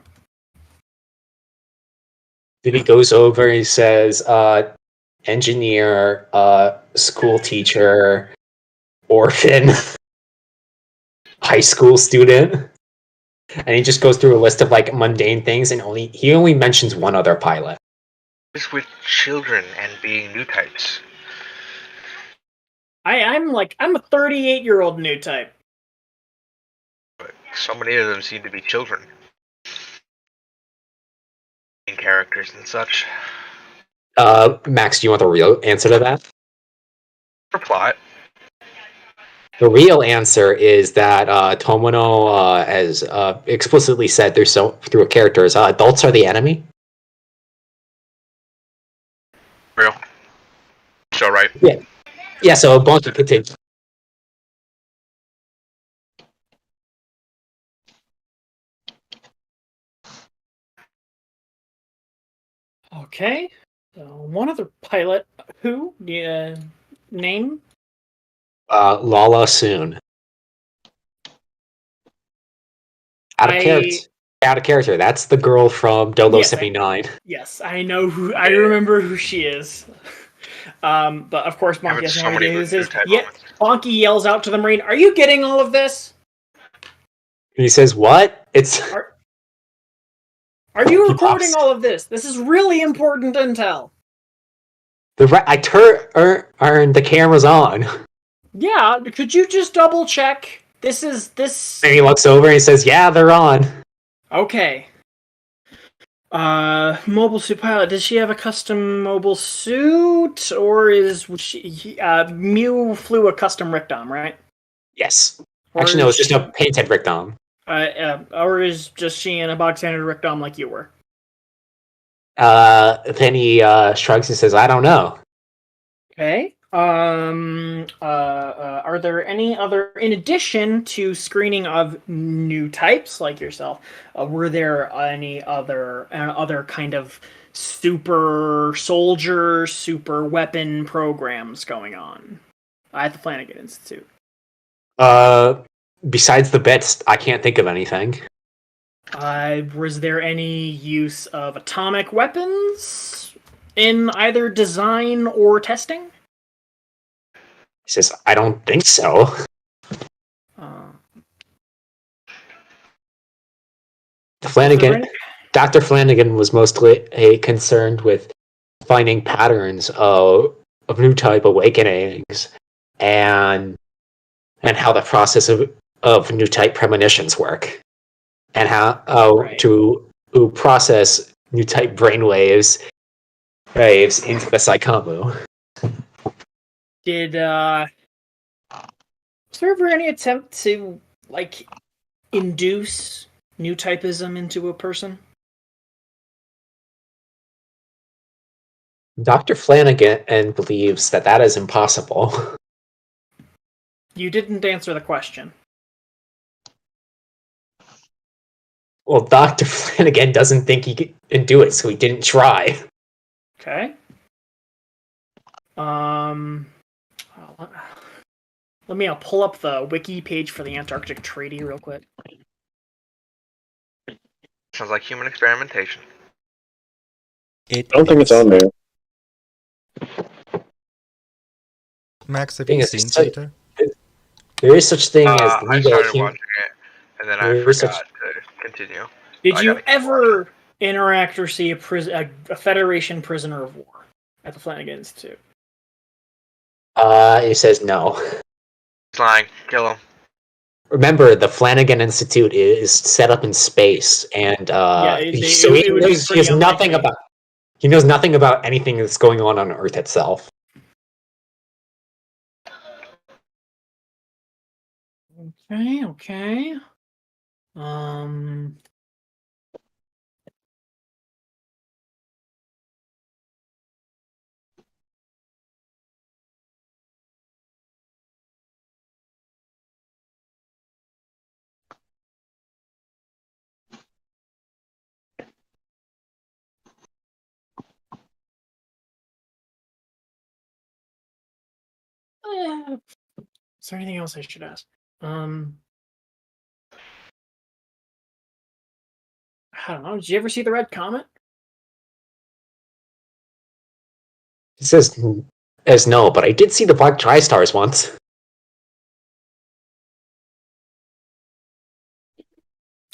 Then he goes over and he says, engineer, school teacher, orphan, high school student. and he just goes through a list of like mundane things, and he only mentions one other pilot. Just with children and being new types. I'm a 38-year-old new type. But so many of them seem to be children. Main characters and such. Max, do you want the real answer to that? For plot. The real answer is that Tomono, as explicitly said through a character, is adults are the enemy. Real. So right. Yeah, so Bonky continues. Okay. So one other pilot. Who? Name? Lala Soon. Out of character. That's the girl from Dolo Yes, 79. Yes, I know who. I remember who she is. But of course, Bonky has no idea who this is. Yeah, Bonky yells out to the Marine, "Are you getting all of this?" And he says, "What? It's." Are you recording all of this? This is really important intel. I turned the cameras on. Yeah, could you just double check? This. And he looks over and he says, "Yeah, they're on." Okay. Mobile suit pilot. Does she have a custom mobile suit, or is she? Mew flew a custom Rictom, right? Yes. Actually, no, it's just a painted Rictom. Or is just she in a bog standard Rictom like you were? Then he shrugs and says, "I don't know." Okay. Are there any other, in addition to screening of new types like yourself, were there any other kind of super soldier, super weapon programs going on at the Flanagan Institute? Besides the bits, I can't think of anything. Was there any use of atomic weapons in either design or testing? He says, "I don't think so." Dr. Flanagan was mostly concerned with finding patterns of new type awakenings and how the process of new type premonitions work, and how to process new type brainwaves into the psychomu. Was there ever any attempt to, like, induce new typism into a person? Dr. Flanagan believes that is impossible. You didn't answer the question. Well, Dr. Flanagan doesn't think he can do it, so he didn't try. Okay. Let me pull up the wiki page for the Antarctic Treaty real quick. Sounds like human experimentation. I don't think it's on there. Max, have you seen Cheetah? There is such thing as I legal started watching it, and then I forgot to continue. Did you ever interact or see a Federation prisoner of war at the Flanagan Institute? He says no. He's lying. Kill him. Remember, the Flanagan Institute is set up in space, and he knows nothing about anything that's going on Earth itself. Okay. Is there anything else I should ask? I don't know. Did you ever see the Red Comet? He says no, but I did see the Black Tri-Stars once.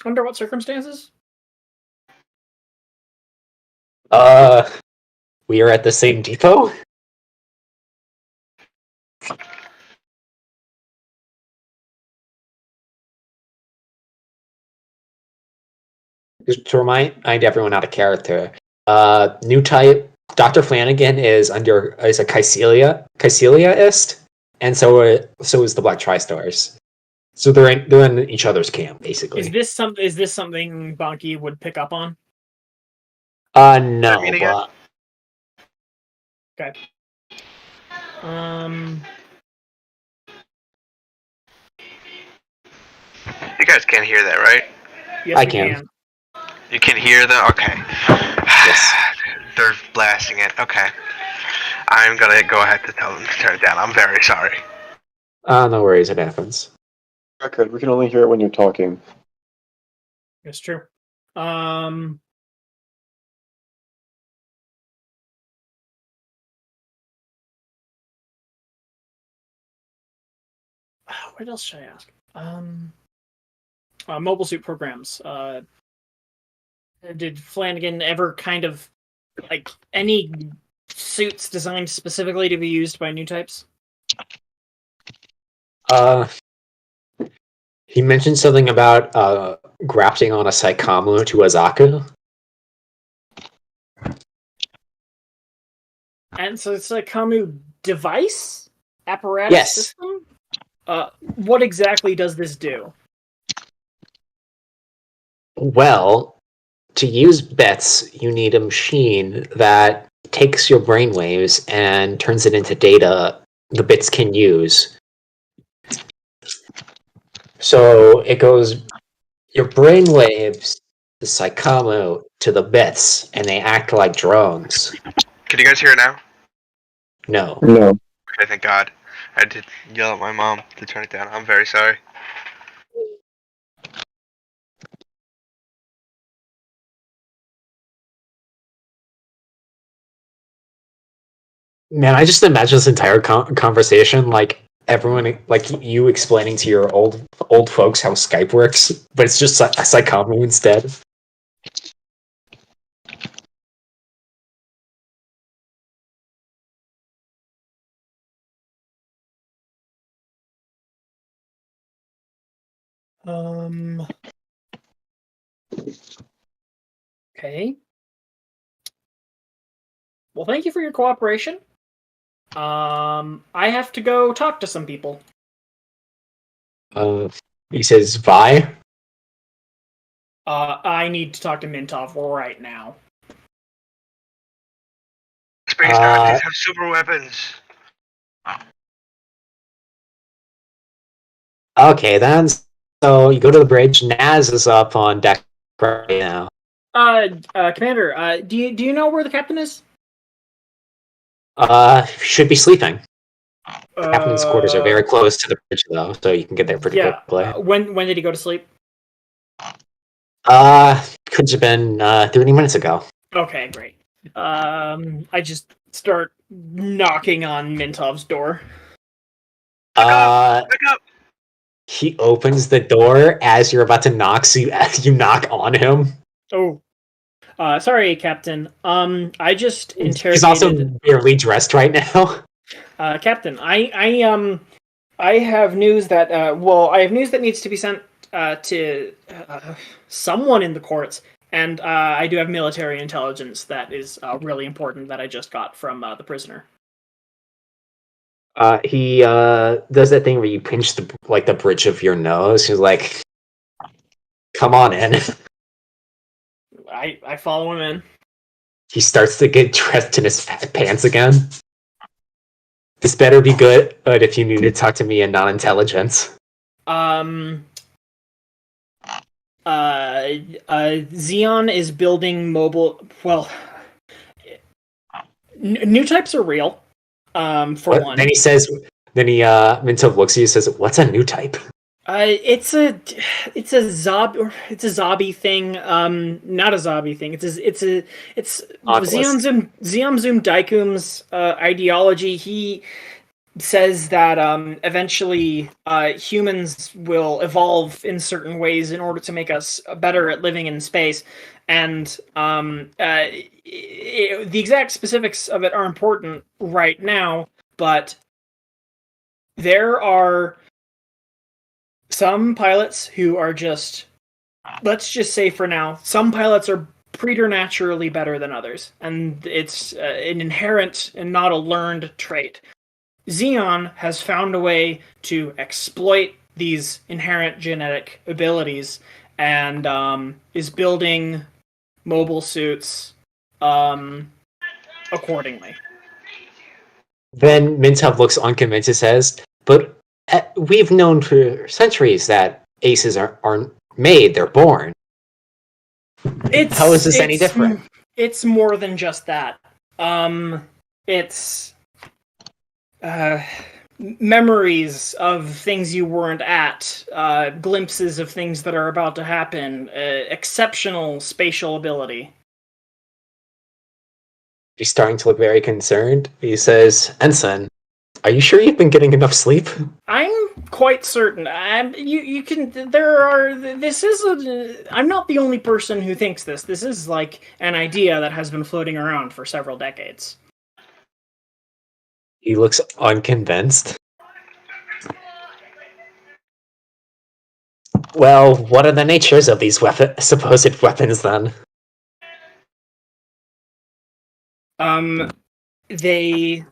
Under what circumstances? We are at the same depot? Just to remind everyone out of character, new type, Dr. Flanagan is a Caecilia-ist, and so is the Black Tri-Stars. So they're in each other's camp, basically. Is this something Bonky would pick up on? No, mean but... Okay. You guys can't hear that, right? Yes, I we can. You can hear that? Okay. Yes. They're blasting it. Okay. I'm gonna go ahead to tell them to turn it down. I'm very sorry. No worries, it happens. Okay, we can only hear it when you're talking. It's true. What else should I ask? Mobile suit programs. Did Flanagan ever kind of like any suits designed specifically to be used by new types? He mentioned something about grafting on a Saikamu to Azaku. And so it's a Kamu device? Apparatus Yes. system? What exactly does this do? Well, to use bits, you need a machine that takes your brainwaves and turns it into data the bits can use. So it goes your brainwaves, the Saikamu, to the bits, and they act like drones. Can you guys hear it now? No. No. Okay, thank God. I did yell at my mom to turn it down. I'm very sorry. Man, I just imagine this entire conversation like everyone, like you explaining to your old folks how Skype works, but it's just a Saikamu instead. Okay. Well, thank you for your cooperation. I have to go talk to some people. He says, "Vi." I need to talk to Mintov right now. Space Nazis have super weapons. Okay, then. So you go to the bridge. Naz is up on deck right now. Commander, do you know where the captain is? Should be sleeping. Captain's quarters are very close to the bridge, though, so you can get there pretty quickly. When did he go to sleep? Could have been 30 minutes ago. Okay, great. I just start knocking on Mintov's door. Pick up! He opens the door as you're about to knock, so you knock on him. Oh. Sorry, Captain. I just interrogated... He's also barely dressed right now. Captain, I have news that, I have news that needs to be sent to someone in the courts, and I do have military intelligence that is really important that I just got from the prisoner. He does that thing where you pinch the bridge of your nose. He's like, "Come on in." I follow him in. He starts to get dressed in his fat pants again. This better be good, but if you need to talk to me in non-intelligence. Xeon is building mobile... Well, new types are real, for one. Then Mintov looks at you and says, "What's a new type?" It's a zombie thing. Not a zombie thing. It's Xeon Zoom Daikum's ideology. says that eventually humans will evolve in certain ways in order to make us better at living in space. And the exact specifics of it are important right now, but there are some pilots who are just, let's just say for now, some pilots are preternaturally better than others, and it's an inherent and not a learned trait. Xeon has found a way to exploit these inherent genetic abilities and is building mobile suits accordingly. Then Mintub looks unconvinced and says, but we've known for centuries that aces aren't made, they're born. How is this any different? It's more than just that. It's memories of things you weren't at, glimpses of things that are about to happen, exceptional spatial ability. He's starting to look very concerned. He says, Ensign, are you sure you've been getting enough sleep? I'm quite certain. You can. This is I'm not the only person who thinks this. This is like an idea that has been floating around for several decades. He looks unconvinced. Well, what are the natures of these supposed weapons then? They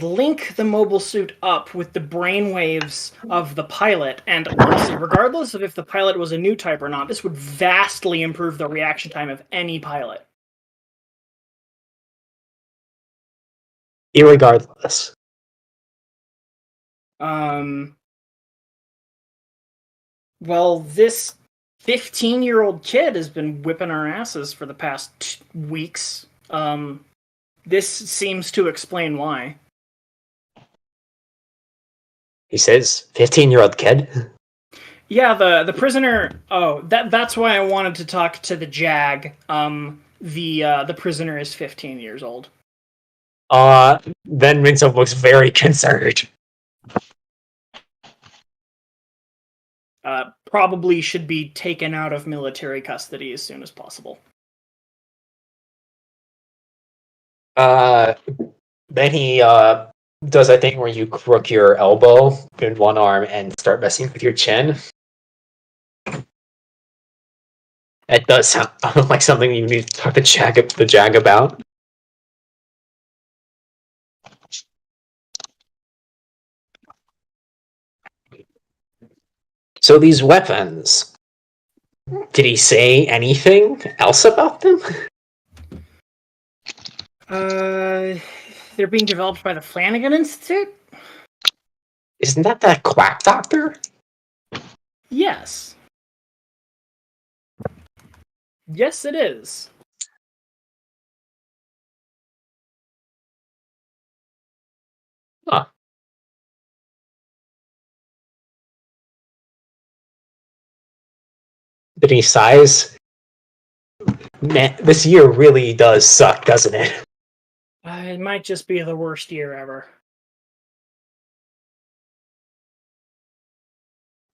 link the mobile suit up with the brainwaves of the pilot, and honestly, regardless of if the pilot was a new type or not, this would vastly improve the reaction time of any pilot. Irregardless. Well, this 15-year-old kid has been whipping our asses for the past weeks. This seems to explain why. He says, 15-year-old kid? Yeah, the prisoner. Oh, that's why I wanted to talk to the JAG. The prisoner is 15 years old. Then Mintub looks very concerned. Probably should be taken out of military custody as soon as possible. Then he does that thing where you crook your elbow in one arm and start messing with your chin. That does sound like something you need to talk to the JAG about. So these weapons, did he say anything else about them? They're being developed by the Flanagan Institute? Isn't that quack doctor? Yes. Yes, it is. Huh. Did he sighs? Man, this year really does suck, doesn't it? It might just be the worst year ever.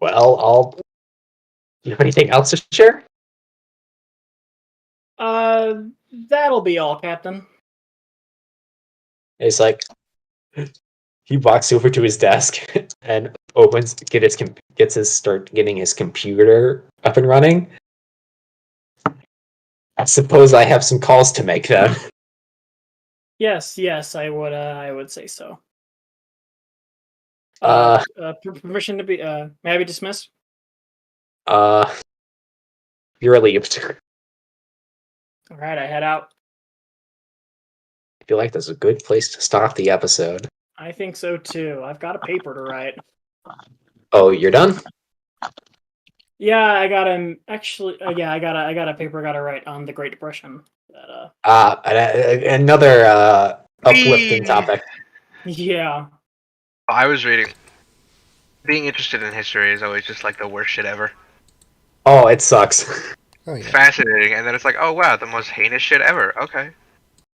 Well, you have anything else to share? That'll be all, Captain. It's like he walks over to his desk and start getting his computer up and running. I suppose I have some calls to make then. Yes, I would say so. Permission to be may I be dismissed? You're relieved. All right, I head out. I feel like that's a good place to stop the episode. I think so too. I've got a paper to write. Oh, you're done? Yeah, I got him. Actually, I got a paper I got to write on the Great Depression. Another uplifting topic. Yeah. I was reading. Being interested in history is always just like the worst shit ever. Oh, it sucks. Oh, yeah. Fascinating, and then it's like, oh wow, the most heinous shit ever. Okay.